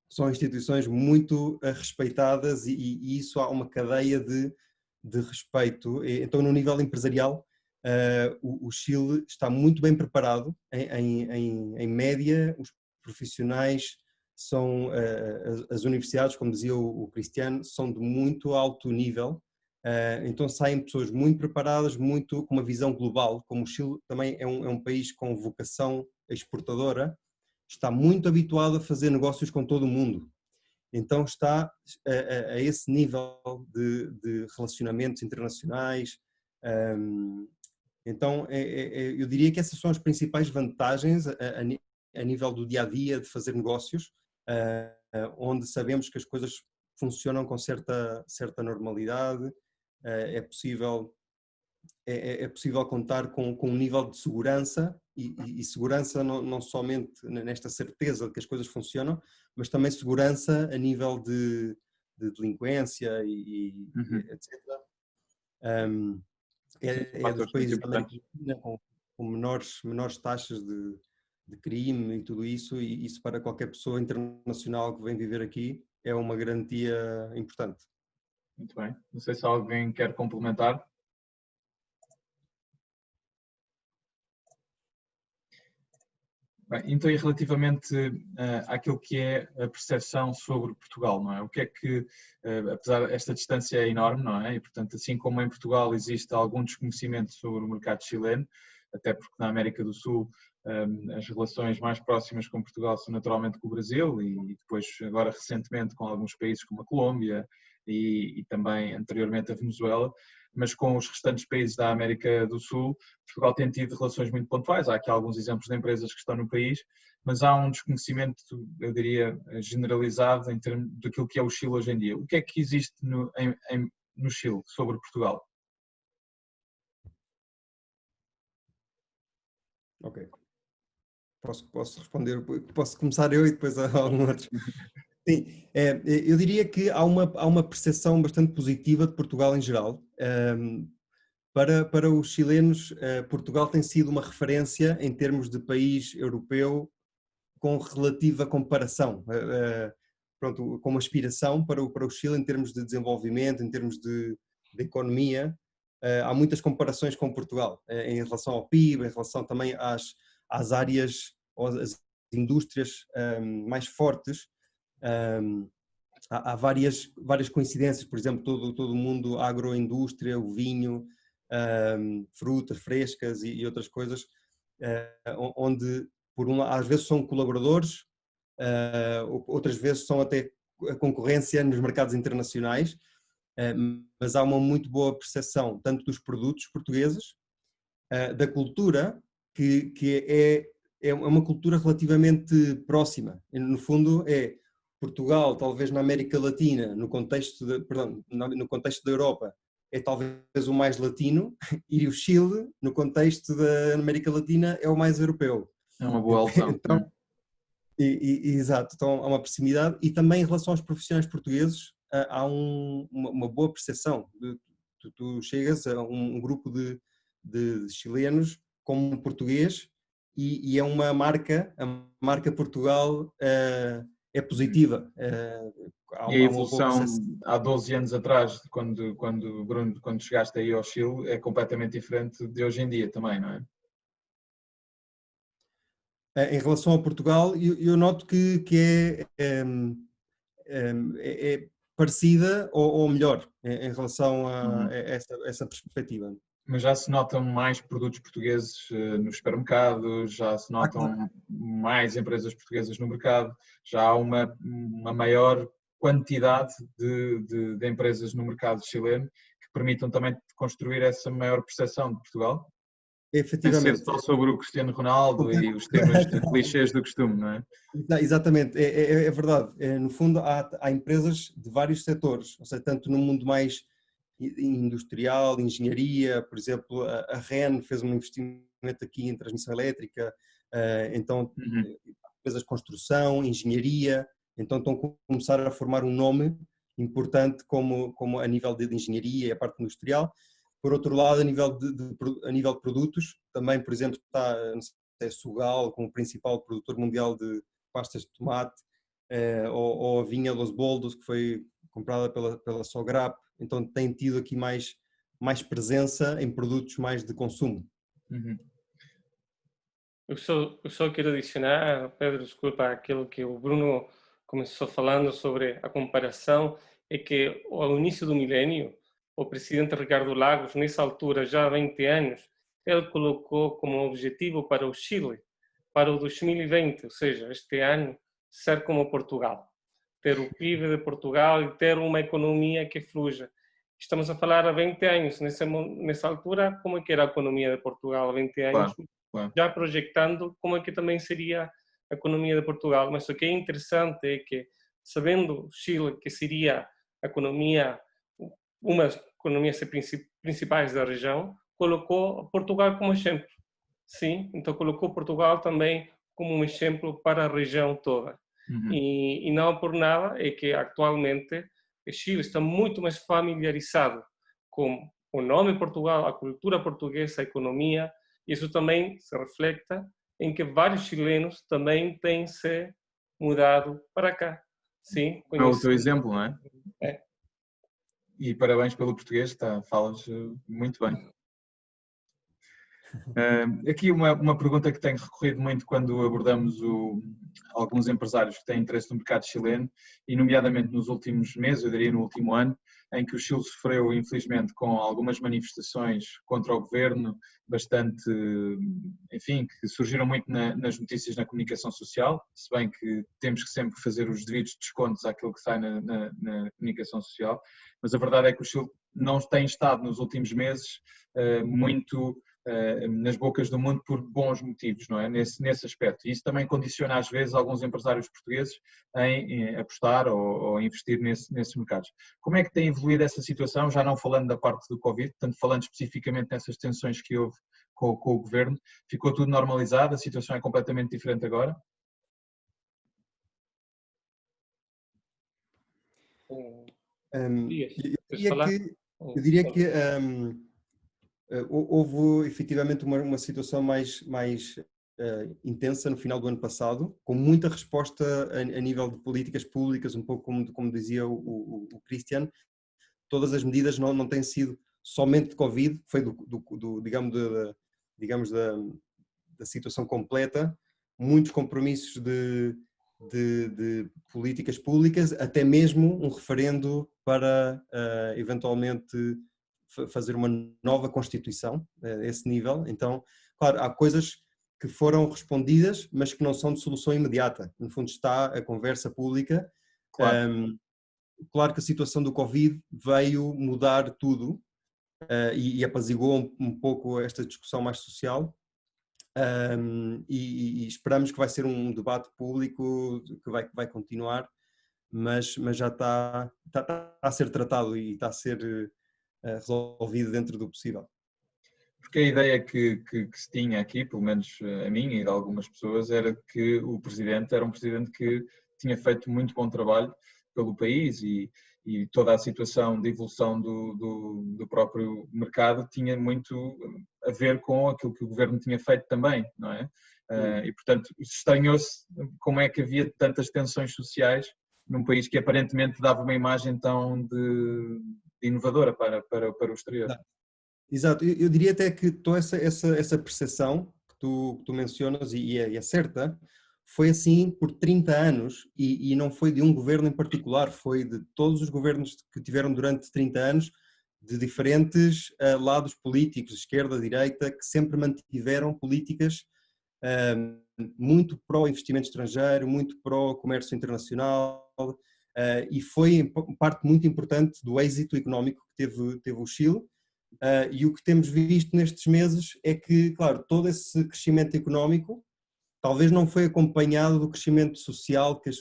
Speaker 4: São instituições muito respeitadas e isso há uma cadeia de respeito. Então, no nível empresarial, o Chile está muito bem preparado. Em média, os profissionais são, as universidades, como dizia o Cristiano, são de muito alto nível. Então saem pessoas muito preparadas, muito com uma visão global. Como o Chile também é um país com vocação exportadora, está muito habituado a fazer negócios com todo o mundo. Então está a esse nível de relacionamentos internacionais. Então eu diria que essas são as principais vantagens a nível do dia-a-dia de fazer negócios, onde sabemos que as coisas funcionam com certa normalidade. É possível contar com um nível de segurança e segurança não somente nesta certeza de que as coisas funcionam, mas também segurança a nível de delinquência e etc. É dos países da América Latina com menores taxas de crime e tudo isso, e isso para qualquer pessoa internacional que vem viver aqui é uma garantia importante.
Speaker 1: Muito bem. Não sei se alguém quer complementar. Bem, então, e relativamente àquilo que é a percepção sobre Portugal, não é? O que é que, apesar desta distância é enorme, não é? E, portanto, assim como em Portugal existe algum desconhecimento sobre o mercado chileno, até porque na América do Sul as relações mais próximas com Portugal são naturalmente com o Brasil e depois, agora recentemente, com alguns países como a Colômbia e também anteriormente a Venezuela. mas com os restantes países da América do Sul, Portugal tem tido relações muito pontuais. Há aqui alguns exemplos de empresas que estão no país, mas há um desconhecimento, eu diria, generalizado em termos daquilo que é o Chile hoje em dia. O que é que existe no Chile sobre Portugal?
Speaker 4: Ok. Posso responder, posso começar eu e depois algum outro. Sim, eu diria que há uma percepção bastante positiva de Portugal em geral. Para os chilenos, Portugal tem sido uma referência em termos de país europeu com relativa comparação, pronto, como aspiração para o Chile em termos de desenvolvimento, em termos de economia. Há muitas comparações com Portugal, em relação ao PIB, em relação também às áreas, ou às indústrias mais fortes. Há várias coincidências, por exemplo, todo o mundo agroindústria, o vinho, frutas frescas e outras coisas, onde às vezes são colaboradores, outras vezes são até a concorrência nos mercados internacionais, mas há uma muito boa percepção tanto dos produtos portugueses, da cultura, que é uma cultura relativamente próxima. No fundo Portugal, talvez na América Latina, no contexto da Europa, é talvez o mais latino, e o Chile, no contexto da América Latina, é o mais europeu.
Speaker 1: É uma boa alusão.
Speaker 4: Então, exato, então há uma proximidade, e também em relação aos profissionais portugueses, há uma boa percepção. Tu chegas a um grupo de chilenos como um português, e é uma marca, a marca Portugal é positiva.
Speaker 1: E a evolução há 12 anos atrás, quando Bruno, quando chegaste aí ao Chile, é completamente diferente de hoje em dia também, não é?
Speaker 4: Em relação a Portugal, eu noto que é parecida ou melhor em relação a essa perspectiva.
Speaker 1: Mas já se notam mais produtos portugueses nos supermercados, já se notam mais empresas portuguesas no mercado, já há uma maior quantidade de empresas no mercado chileno que permitam também construir essa maior percepção de Portugal.
Speaker 4: Efetivamente.
Speaker 1: Só sobre o Cristiano Ronaldo e os temas de clichês do costume, não é?
Speaker 4: Exatamente, é verdade. No fundo, há empresas de vários setores, ou seja, tanto no mundo mais industrial, engenharia, por exemplo, a REN fez um investimento aqui em transmissão elétrica, então empresas de construção, engenharia, então estão a começar a formar um nome importante como a nível de engenharia e a parte industrial. Por outro lado, a nível de produtos, também, por exemplo, está Sugal como principal produtor mundial de pastas de tomate, ou a vinha Los Boldos, que foi comprada pela Sograp, então tem tido aqui mais presença em produtos mais de consumo.
Speaker 2: Eu só quero adicionar, Pedro, desculpa, aquilo que o Bruno começou falando sobre a comparação, é que ao início do milénio, o presidente Ricardo Lagos, nessa altura, já há 20 anos, ele colocou como objetivo para o Chile, para o 2020, ou seja, este ano, ser como Portugal. Ter o PIB de Portugal e ter uma economia que fluja. Estamos a falar há 20 anos, nessa altura, como é que era a economia de Portugal há 20 anos? Claro. Já projetando como é que também seria a economia de Portugal. Mas o que é interessante é que, sabendo o Chile que seria a economia, uma das economias principais da região, colocou Portugal como exemplo. Sim, então colocou Portugal também como um exemplo para a região toda. E não por nada é que atualmente o Chile está muito mais familiarizado com o nome Portugal, a cultura portuguesa, a economia, e isso também se reflete em que vários chilenos também têm se mudado para cá. Sim,
Speaker 1: é o teu exemplo, não é?
Speaker 2: É.
Speaker 1: E parabéns pelo português, falas muito bem. Aqui uma pergunta que tenho recorrido muito quando abordamos alguns empresários que têm interesse no mercado chileno, e nomeadamente nos últimos meses, eu diria no último ano, em que o Chile sofreu, infelizmente, com algumas manifestações contra o governo, bastante, enfim, que surgiram muito nas notícias na comunicação social, se bem que temos que sempre fazer os devidos descontos àquilo que sai na comunicação social, mas a verdade é que o Chile não tem estado nos últimos meses muito nas bocas do mundo por bons motivos, não é? Nesse aspecto. E isso também condiciona às vezes alguns empresários portugueses em apostar ou investir nesses mercados. Como é que tem evoluído essa situação, já não falando da parte do Covid, portanto falando especificamente dessas tensões que houve com o governo? Ficou tudo normalizado? A situação é completamente diferente agora?
Speaker 4: Eu diria que houve efetivamente uma situação mais intensa no final do ano passado, com muita resposta a nível de políticas públicas, um pouco como dizia o Christian. Todas as medidas não têm sido somente de Covid, foi digamos da situação completa, muitos compromissos de políticas públicas, até mesmo um referendo para eventualmente fazer uma nova Constituição, a esse nível. Então, claro, há coisas que foram respondidas, mas que não são de solução imediata. No fundo está a conversa pública.
Speaker 1: Claro.
Speaker 4: Claro que a situação do Covid veio mudar tudo e apaziguou um pouco esta discussão mais social. E esperamos que vai ser um debate público que vai continuar, mas já está a ser tratado e está a ser resolvido dentro do possível.
Speaker 1: Porque a ideia que se tinha aqui, pelo menos a minha e de algumas pessoas, era que o Presidente era um Presidente que tinha feito muito bom trabalho pelo país e toda a situação de evolução do próprio mercado tinha muito a ver com aquilo que o Governo tinha feito também, não é? E, portanto, estranhou-se como é que havia tantas tensões sociais num país que aparentemente dava uma imagem tão de inovadora para o exterior.
Speaker 4: Não. Exato, eu diria até que toda essa percepção que tu mencionas, e é certa, foi assim por 30 anos e não foi de um governo em particular, foi de todos os governos que tiveram durante 30 anos, de diferentes lados políticos, esquerda, direita, que sempre mantiveram políticas muito pró-investimento estrangeiro, muito pró-comércio internacional, e foi parte muito importante do êxito económico que teve o Chile. E o que temos visto nestes meses é que, claro, todo esse crescimento económico talvez não foi acompanhado do crescimento social que as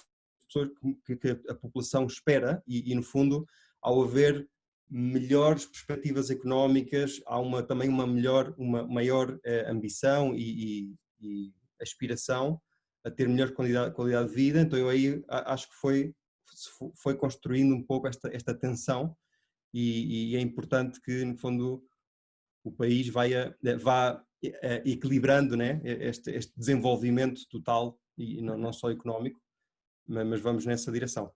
Speaker 4: pessoas, que a população espera e no fundo, ao haver melhores perspectivas económicas, há também uma maior ambição e aspiração a ter melhor qualidade de vida. Então eu aí acho que foi construindo um pouco esta tensão. E é importante que, no fundo, o país vá equilibrando, né, este desenvolvimento total, e não só económico, mas vamos nessa direção.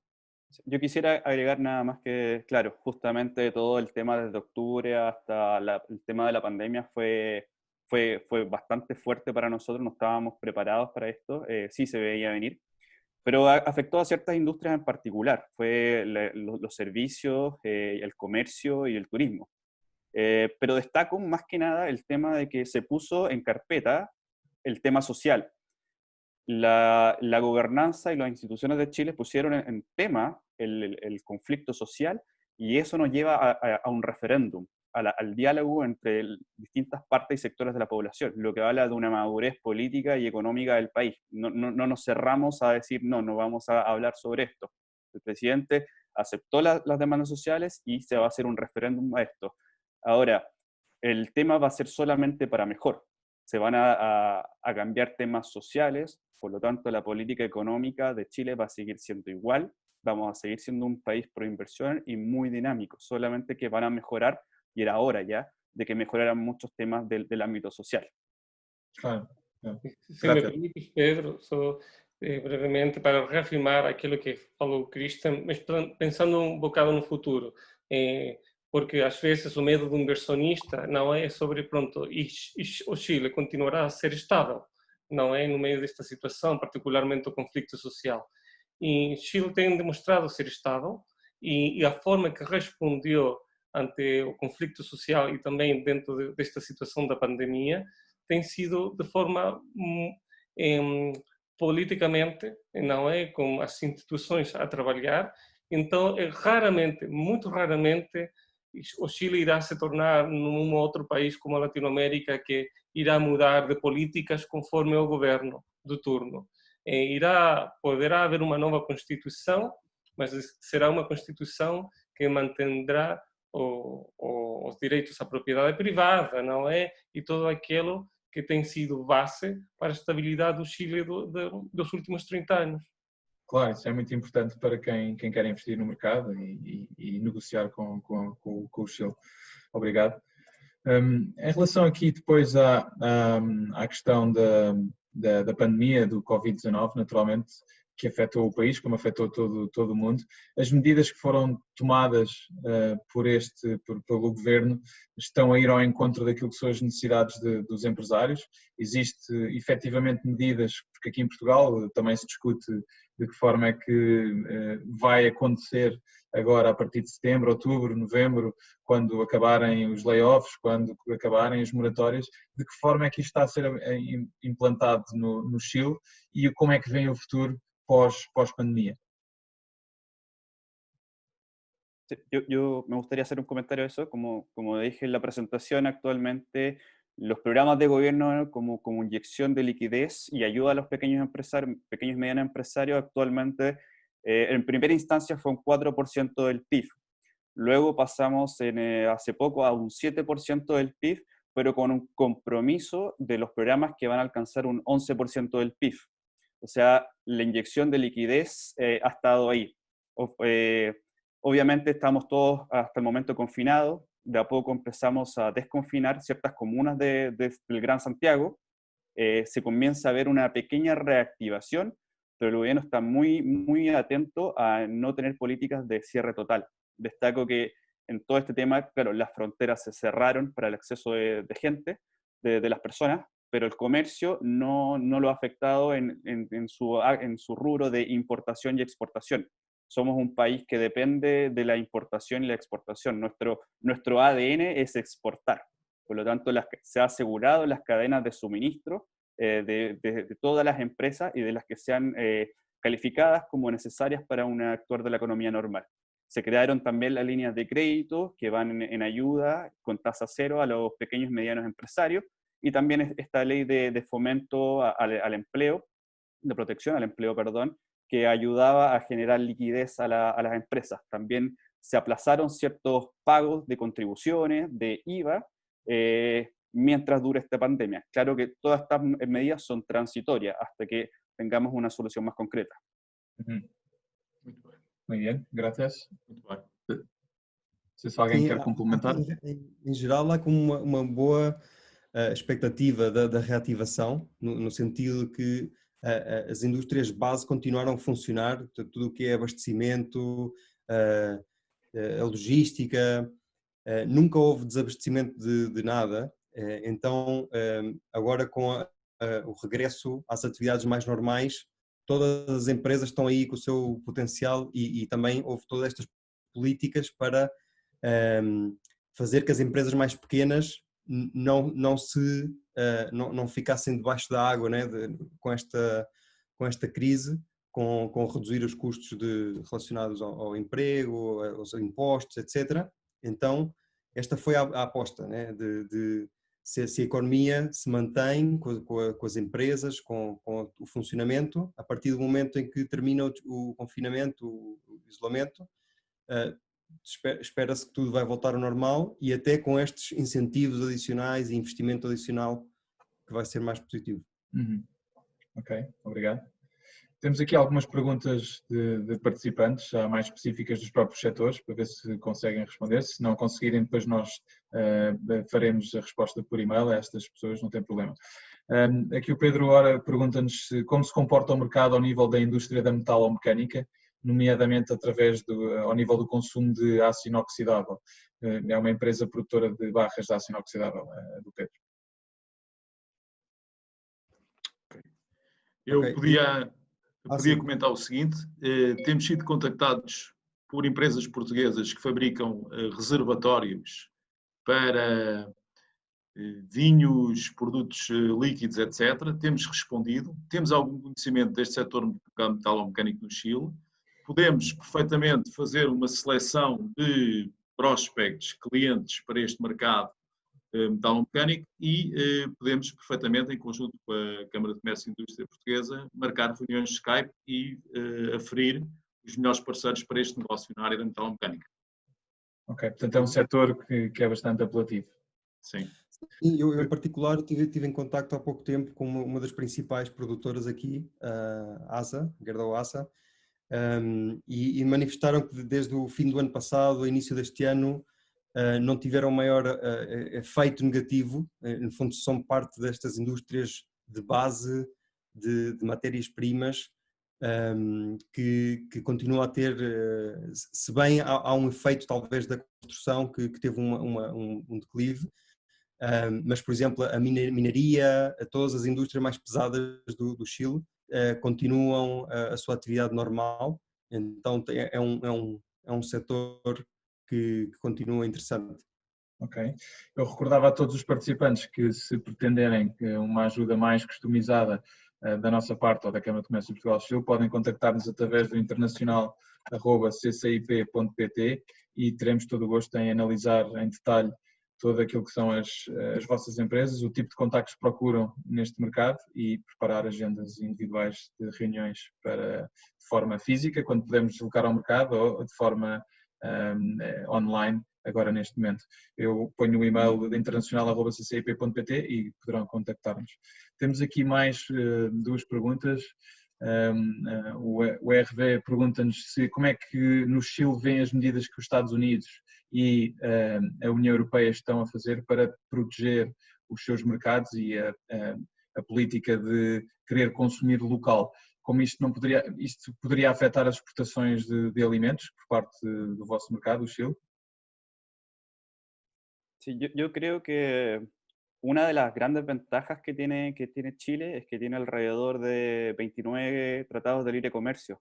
Speaker 9: Yo quisiera agregar nada más que, claro, justamente todo el tema desde octubre hasta el tema de la pandemia fue bastante fuerte para nosotros, no estábamos preparados para esto, sí se veía venir. Pero afectó a ciertas industrias en particular, fue los servicios, el comercio y el turismo. Pero destaco más que nada el tema de que se puso en carpeta el tema social. La gobernanza y las instituciones de Chile pusieron en tema el conflicto social y eso nos lleva a un referéndum, al diálogo entre distintas partes y sectores de la población, lo que habla de una madurez política y económica del país. No nos cerramos a decir, no vamos a hablar sobre esto. El presidente aceptó las demandas sociales y se va a hacer un referéndum a esto. Ahora, el tema va a ser solamente para mejor. Se van a cambiar temas sociales, por lo tanto la política económica de Chile va a seguir siendo igual, vamos a seguir siendo un país pro inversión y muy dinámico, solamente que van a mejorar, y era hora ya, de que mejoraran muchos temas del ámbito social.
Speaker 2: Claro. Se me permites, Pedro, só brevemente para reafirmar aquilo que falou o Christian, mas pensando um bocado no futuro, porque às vezes o medo do inversionista não é sobre, pronto, e o Chile continuará a ser estável, não é, no meio desta situação, particularmente o conflito social. E Chile tem demonstrado ser estável e a forma que respondeu ante o conflito social e também dentro desta situação da pandemia tem sido de forma politicamente, não é, com as instituições a trabalhar. Então, raramente, muito raramente, o Chile irá se tornar num outro país como a Latinoamérica que irá mudar de políticas conforme o governo do turno. Poderá haver uma nova Constituição, mas será uma Constituição que mantendrá os direitos à propriedade privada, não é? E tudo aquilo que tem sido base para a estabilidade do Chile dos últimos 30 anos.
Speaker 1: Claro, isso é muito importante para quem quer investir no mercado e negociar com o Chile. Obrigado. Em relação aqui depois à questão da pandemia do Covid-19, naturalmente, que afetou o país, como afetou todo o mundo, as medidas que foram tomadas pelo governo estão a ir ao encontro daquilo que são as necessidades dos empresários. Existe efetivamente medidas, porque aqui em Portugal também se discute de que forma é que vai acontecer agora a partir de setembro, outubro, novembro, quando acabarem os layoffs, quando acabarem as moratórias, de que forma é que isto está a ser implantado no Chile e como é que vem o futuro pós-pandemia.
Speaker 9: Yo me gustaría hacer un comentario de eso. Como dije en la presentación, actualmente los programas de gobierno como inyección de liquidez y ayuda a los pequeños y medianos empresarios, actualmente en primera instancia fue un 4% del PIB. Luego pasamos hace poco a un 7% del PIB, pero con un compromiso de los programas que van a alcanzar un 11% del PIB. O sea, la inyección de liquidez ha estado ahí. Obviamente estamos todos hasta el momento confinados. De a poco empezamos a desconfinar ciertas comunas del Gran Santiago. Se comienza a ver una pequeña reactivación, pero el gobierno está muy, muy atento a no tener políticas de cierre total. Destaco que en todo este tema, claro, las fronteras se cerraron para el acceso de gente, de las personas, pero el comercio no lo ha afectado en su rubro de importación y exportación. Somos un país que depende de la importación y la exportación. Nuestro ADN es exportar. Por lo tanto, se ha asegurado las cadenas de suministro de todas las empresas y de las que sean calificadas como necesarias para un actuar de la economía normal. Se crearon también las líneas de crédito que van en ayuda con tasa cero a los pequeños y medianos empresarios, y también esta ley de fomento al empleo, de protección al empleo, perdón, que ayudaba a generar liquidez a las empresas. También se aplazaron ciertos pagos de contribuciones, de IVA, mientras dure esta pandemia. Claro que todas estas medidas son transitorias hasta que tengamos una solución más concreta.
Speaker 1: Muy bien, gracias. Se alguém quer complementar.
Speaker 4: Em geral, há como uma boa expectativa da reativação, no sentido que as indústrias base continuaram a funcionar, tudo o que é abastecimento, a logística, nunca houve desabastecimento de nada. Então, agora com o regresso às atividades mais normais, todas as empresas estão aí com o seu potencial e também houve todas estas políticas para fazer que as empresas mais pequenas não ficassem debaixo da água, né, com esta crise, com reduzir os custos relacionados ao emprego, aos impostos, etc. Então, esta foi a aposta, né, de se a economia se mantém com as empresas, com o funcionamento, a partir do momento em que termina o confinamento, o isolamento, espera-se que tudo vai voltar ao normal, e até com estes incentivos adicionais e investimento adicional que vai ser mais positivo.
Speaker 1: Ok, obrigado. Temos aqui algumas perguntas de participantes, já mais específicas dos próprios setores, para ver se conseguem responder. Se não conseguirem, depois nós faremos a resposta por e-mail a estas pessoas, não tem problema. Aqui o Pedro Ora pergunta-nos como se comporta o mercado ao nível da indústria da metalomecânica, nomeadamente ao nível do consumo de aço inoxidável. É uma empresa produtora de barras de aço inoxidável, do Pedro.
Speaker 5: Eu podia comentar o seguinte: temos sido contactados por empresas portuguesas que fabricam reservatórios para vinhos, produtos líquidos, etc. Temos respondido, temos algum conhecimento deste setor metalomecânico no Chile. Podemos perfeitamente fazer uma seleção de prospects, clientes para este mercado metalomecânico e podemos perfeitamente, em conjunto com a Câmara de Comércio e Indústria Portuguesa, marcar reuniões de Skype e aferir os melhores parceiros para este negócio na área da metalomecânica.
Speaker 1: Ok, portanto é um setor que é bastante apelativo.
Speaker 5: Sim.
Speaker 4: Sim, eu em particular estive em contacto há pouco tempo com uma das principais produtoras aqui, a ASA, Gerdau ASA, e manifestaram que desde o fim do ano passado, ao início deste ano, não tiveram maior efeito negativo. No fundo, são parte destas indústrias de base de matérias-primas que continua a ter, se bem há um efeito talvez da construção que teve um declive, mas por exemplo a mineria, todas as indústrias mais pesadas do Chile continuam a sua atividade normal, então é um setor que continua interessante.
Speaker 1: Ok. Eu recordava a todos os participantes que, se pretenderem uma ajuda mais customizada da nossa parte ou da Câmara de Comércio de Portugal Chile, podem contactar-nos através do internacional@ccip.pt e teremos todo o gosto em analisar em detalhe todo aquilo que são as vossas empresas, o tipo de contactos que procuram neste mercado e preparar agendas individuais de reuniões de forma física, quando podemos deslocar ao mercado, ou de forma online, agora neste momento. Eu ponho o e-mail internacional@ccip.pt e poderão contactar-nos. Temos aqui mais duas perguntas. O RV pergunta-nos como é que no Chile vêem as medidas que os Estados Unidos e a União Europeia estão a fazer para proteger os seus mercados e a política de querer consumir local. Como isto poderia afetar as exportações de alimentos por parte do vosso mercado, o Chile?
Speaker 9: Sí, yo creo que una de las grandes ventajas que tiene Chile es que tiene alrededor de 29 tratados de libre comercio.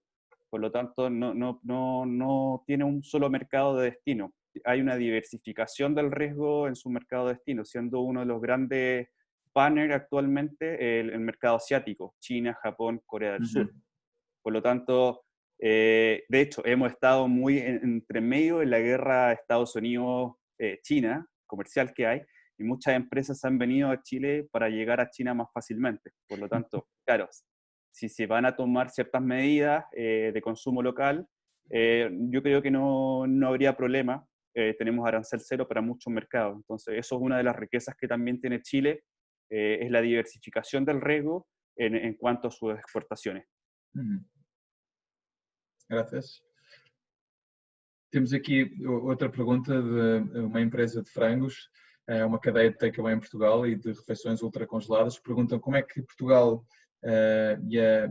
Speaker 9: Por lo tanto, no tiene un solo mercado de destino. Hay una diversificación del riesgo en su mercado de destino, siendo uno de los grandes partners actualmente el mercado asiático, China, Japón, Corea del Sur. Por lo tanto, de hecho, hemos estado muy entre medio en la guerra Estados Unidos-China comercial que hay, y muchas empresas han venido a Chile para llegar a China más fácilmente. Por lo tanto, claro, si se van a tomar ciertas medidas de consumo local, yo creo que no habría problema. Tenemos arancel cero para muchos mercados. Entonces, eso es una de las riquezas que también tiene Chile, es la diversificación del riesgo en cuanto a sus exportaciones.
Speaker 1: Gracias. Temos aqui outra pergunta de uma empresa de frangos, uma cadeia de takeaway em Portugal e de refeições ultracongeladas. Perguntam como é que Portugal é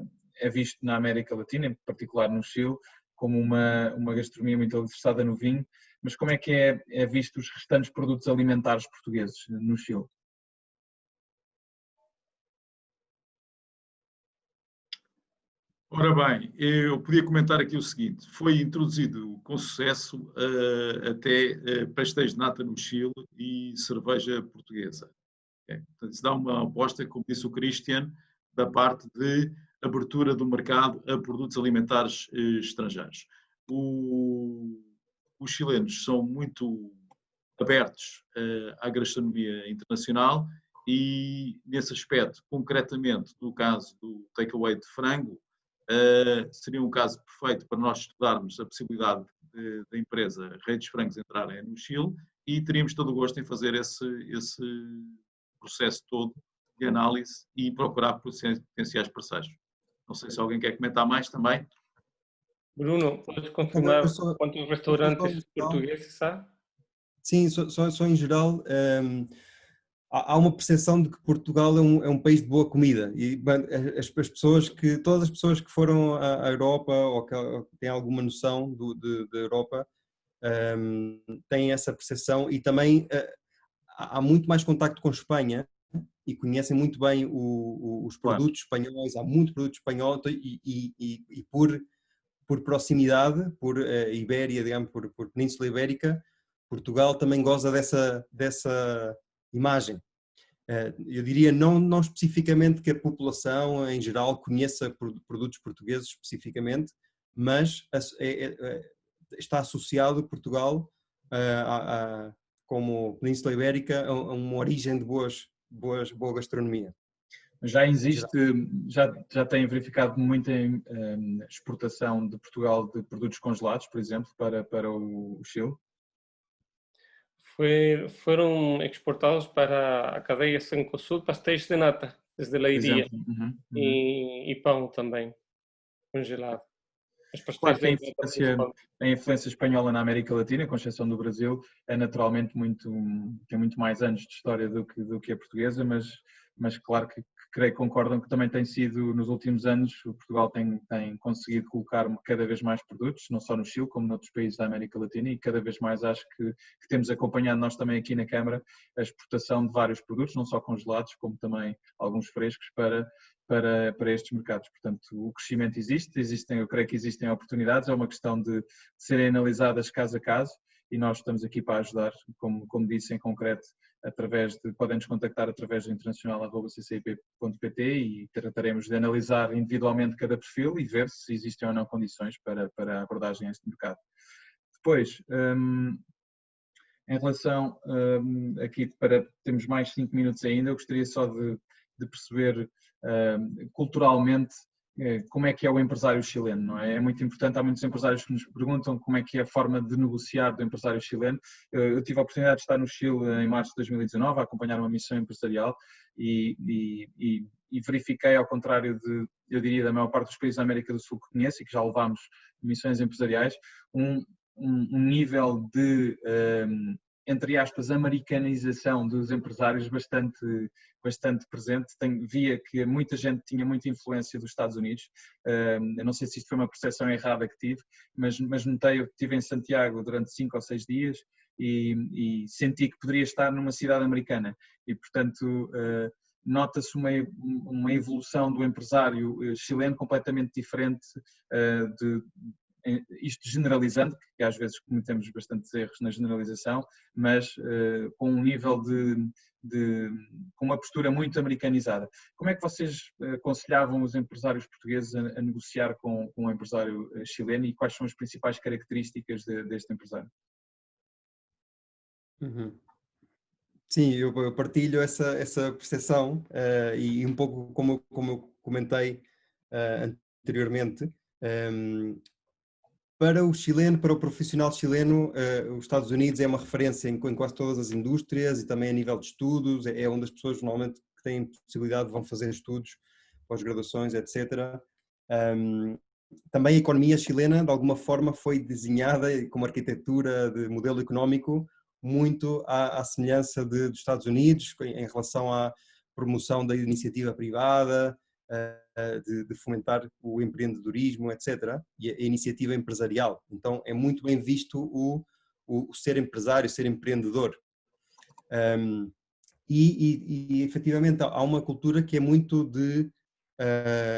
Speaker 1: visto na América Latina, em particular no Chile, como uma gastronomia muito alicerçada no vinho, mas como é que é visto os restantes produtos alimentares portugueses no Chile?
Speaker 5: Ora bem, eu podia comentar aqui o seguinte: foi introduzido com sucesso até pastéis de nata no Chile e cerveja portuguesa. Portanto, se dá uma aposta, como disse o Christian, da parte de abertura do mercado a produtos alimentares estrangeiros. Os chilenos são muito abertos à gastronomia internacional e, nesse aspecto, concretamente, no caso do takeaway de frango, seria um caso perfeito para nós estudarmos a possibilidade da empresa Redes Frangos entrarem no Chile e teríamos todo o gosto em fazer esse processo todo de análise e procurar potenciais parceiros. Não sei se alguém quer comentar mais também.
Speaker 2: Bruno, podes confirmar quantos restaurantes portugueses há?
Speaker 4: Sim, só em geral. Há uma percepção de que Portugal é um país de boa comida e todas as pessoas que foram à Europa ou que têm alguma noção da Europa têm essa percepção e também há muito mais contacto com Espanha e conhecem muito bem os produtos espanhóis, há muito produto espanhol e por proximidade, por Ibéria, digamos, por Península Ibérica, Portugal também goza dessa imagem. Eu diria não especificamente que a população em geral conheça produtos portugueses especificamente, mas está associado Portugal como Península Ibérica, uma origem de boa gastronomia.
Speaker 1: Já existe, já tem verificado muita exportação de Portugal de produtos congelados, por exemplo, para o Chile?
Speaker 2: Foram exportados para a cadeia Cencosud pastéis de nata, desde Leiria, e pão também, congelado.
Speaker 1: Claro que a influência espanhola na América Latina, com exceção do Brasil, é naturalmente tem muito mais anos de história do que a portuguesa, mas claro que creio que concordam que também tem sido, nos últimos anos, o Portugal tem conseguido colocar cada vez mais produtos, não só no Chile, como noutros países da América Latina, e cada vez mais acho que temos acompanhado nós também aqui na Câmara a exportação de vários produtos, não só congelados, como também alguns frescos para estes mercados. Portanto, o crescimento eu creio que existem oportunidades, é uma questão de serem analisadas caso a caso, e nós estamos aqui para ajudar, como disse em concreto, podem nos contactar através do internacional@ccip.pt e trataremos de analisar individualmente cada perfil e ver se existem ou não condições para a abordagem a este mercado. Depois, em relação, aqui temos mais 5 minutos ainda, eu gostaria só de perceber culturalmente como é que é o empresário chileno, não é? É muito importante, há muitos empresários que nos perguntam como é que é a forma de negociar do empresário chileno. Eu tive a oportunidade de estar no Chile em março de 2019 a acompanhar uma missão empresarial e verifiquei, ao contrário eu diria, da maior parte dos países da América do Sul que conheço e que já levámos missões empresariais, um nível de, entre aspas, americanização dos empresários bastante presente. Via que muita gente tinha muita influência dos Estados Unidos. Eu não sei se isto foi uma percepção errada que tive, mas notei, eu estive em Santiago durante 5 ou 6 dias e senti que poderia estar numa cidade americana e, portanto, nota-se uma evolução do empresário chileno completamente diferente isto generalizando, que às vezes cometemos bastantes erros na generalização, mas com um nível com uma postura muito americanizada. Como é que vocês aconselhavam os empresários portugueses a negociar com um empresário chileno e quais são as principais características deste empresário?
Speaker 4: Sim, eu partilho essa percepção e um pouco como eu comentei anteriormente. Para o chileno, para o profissional chileno, os Estados Unidos é uma referência em quase todas as indústrias e também a nível de estudos, é onde as pessoas normalmente que têm possibilidade vão fazer estudos, pós-graduações, etc. Também a economia chilena, de alguma forma, foi desenhada como arquitetura de modelo económico muito à semelhança dos Estados Unidos, em relação à promoção da iniciativa privada, de fomentar o empreendedorismo, etc. E a iniciativa empresarial. Então é muito bem visto o ser empresário, ser empreendedor. E efetivamente há uma cultura que é muito de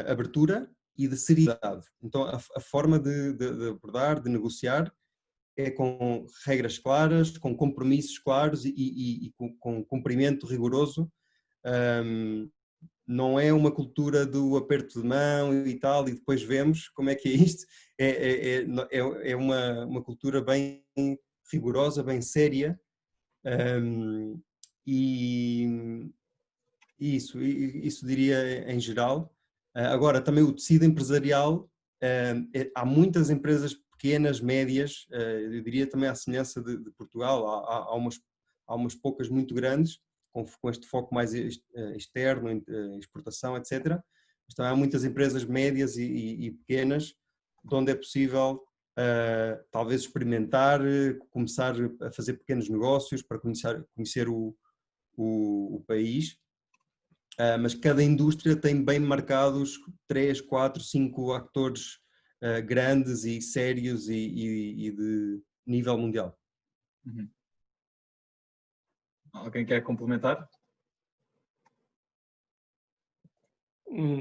Speaker 4: abertura e de seriedade. Então a forma de abordar, de negociar, é com regras claras, com compromissos claros e com cumprimento rigoroso. Não é uma cultura do aperto de mão e tal, e depois vemos como é que é isto. É uma cultura bem rigorosa, bem séria, e isso diria em geral. Agora, também o tecido empresarial, há muitas empresas pequenas, médias, eu diria também à semelhança de Portugal, há umas poucas muito grandes, com este foco mais externo, exportação, etc. Mas também há muitas empresas médias e pequenas, onde é possível talvez experimentar, começar a fazer pequenos negócios para conhecer o país. Mas cada indústria tem bem marcados 3, 4, 5 atores grandes e sérios e de nível mundial.
Speaker 1: Alguém quer complementar?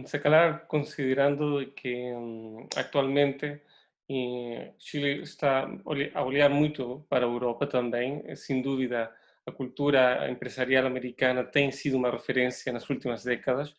Speaker 2: Se calhar, considerando que actualmente Chile está a olhar muito para a Europa também, sem dúvida a cultura empresarial americana tem sido uma referência nas últimas décadas,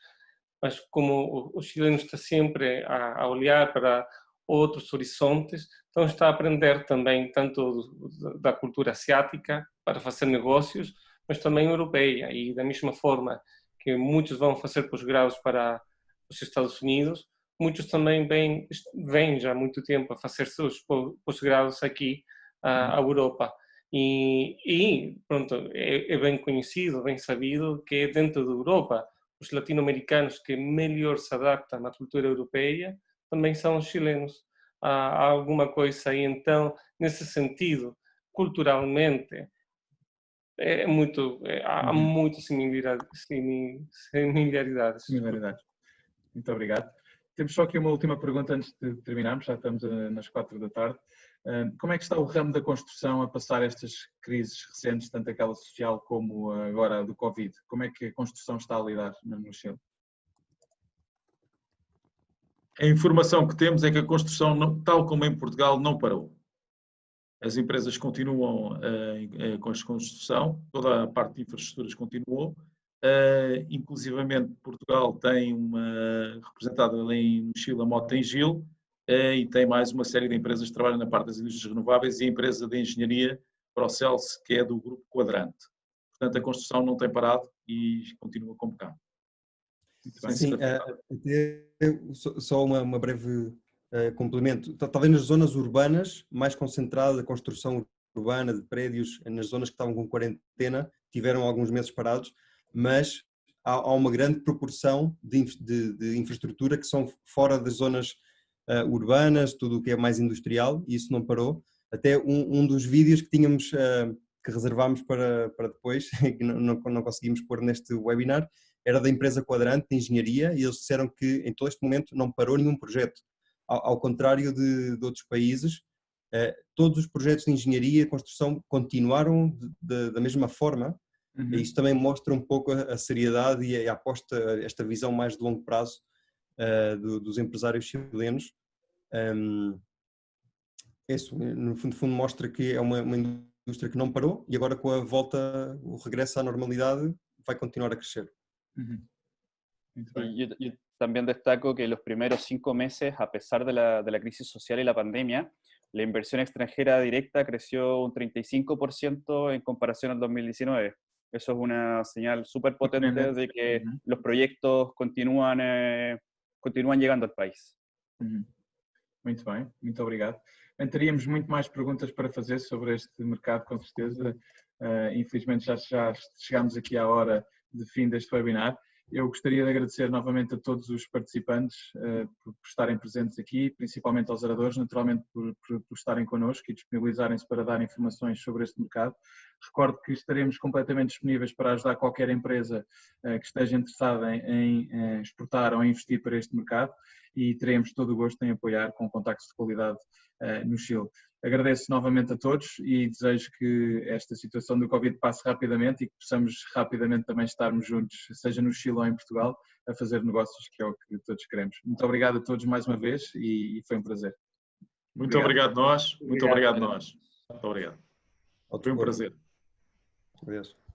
Speaker 2: mas como o chileno está sempre a olhar para outros horizontes, Então está a aprender também tanto da cultura asiática para fazer negócios, mas também europeia. E da mesma forma que muitos vão fazer pós-graus para os Estados Unidos, muitos também vêm já há muito tempo a fazer seus pós-graus aqui à Europa. E pronto, é bem conhecido, bem sabido que dentro da Europa, os latino-americanos que melhor se adaptam à cultura europeia também são os chilenos. Há alguma coisa aí, então, nesse sentido, culturalmente, há muitas similaridades.
Speaker 1: Muito obrigado. Temos só aqui uma última pergunta antes de terminarmos, já estamos nas 4 da tarde. Como é que está o ramo da construção a passar estas crises recentes, tanto aquela social como agora a do Covid? Como é que a construção está a lidar no Chile?
Speaker 5: A informação que temos é que a construção, tal como em Portugal, não parou. As empresas continuam com a construção, toda a parte de infraestruturas continuou. Inclusivamente, Portugal tem representada ali no Chile a Mota-Engil e tem mais uma série de empresas que trabalham na parte das indústrias renováveis e a empresa de engenharia Procelse, que é do Grupo Quadrante. Portanto, a construção não tem parado e continua como cá.
Speaker 4: Sim, só uma breve complemento. Talvez nas zonas urbanas, mais concentrada a construção urbana de prédios, nas zonas que estavam com quarentena, tiveram alguns meses parados, mas há uma grande proporção de infraestrutura que são fora das zonas urbanas, tudo o que é mais industrial, e isso não parou. Até um dos vídeos que tínhamos, que reservámos para depois, que não conseguimos pôr neste webinar, era da empresa Quadrante de Engenharia, e eles disseram que em todo este momento não parou nenhum projeto. Ao contrário de outros países, todos os projetos de engenharia e construção continuaram da mesma forma. E isso também mostra um pouco a seriedade e a aposta, esta visão mais de longo prazo dos empresários chilenos. Isso, no fundo, mostra que é uma indústria que não parou e agora com a volta, o regresso à normalidade, vai continuar a crescer.
Speaker 9: Yo también destaco que los primeros 5 meses, a pesar de la crisis social y la pandemia, la inversión extranjera directa creció un 35% en comparación al 2019. Eso es una señal súper potente de que los proyectos continúan llegando al país.
Speaker 1: Muito bem, muito obrigado. Teríamos muito mais perguntas para fazer sobre este mercado, com certeza. Infelizmente já chegámos aqui à hora de fim deste webinar. Eu gostaria de agradecer novamente a todos os participantes por estarem presentes aqui, principalmente aos oradores, naturalmente por estarem connosco e disponibilizarem-se para dar informações sobre este mercado. Recordo que estaremos completamente disponíveis para ajudar qualquer empresa que esteja interessada em exportar ou investir para este mercado e teremos todo o gosto em apoiar com contactos de qualidade no Chile. Agradeço novamente a todos e desejo que esta situação do Covid passe rapidamente e que possamos rapidamente também estarmos juntos, seja no Chile ou em Portugal, a fazer negócios, que é o que todos queremos. Muito obrigado a todos mais uma vez e foi um prazer.
Speaker 5: Muito obrigado nós. Muito obrigado nós. Muito obrigado. Foi um prazer.
Speaker 4: Adeus.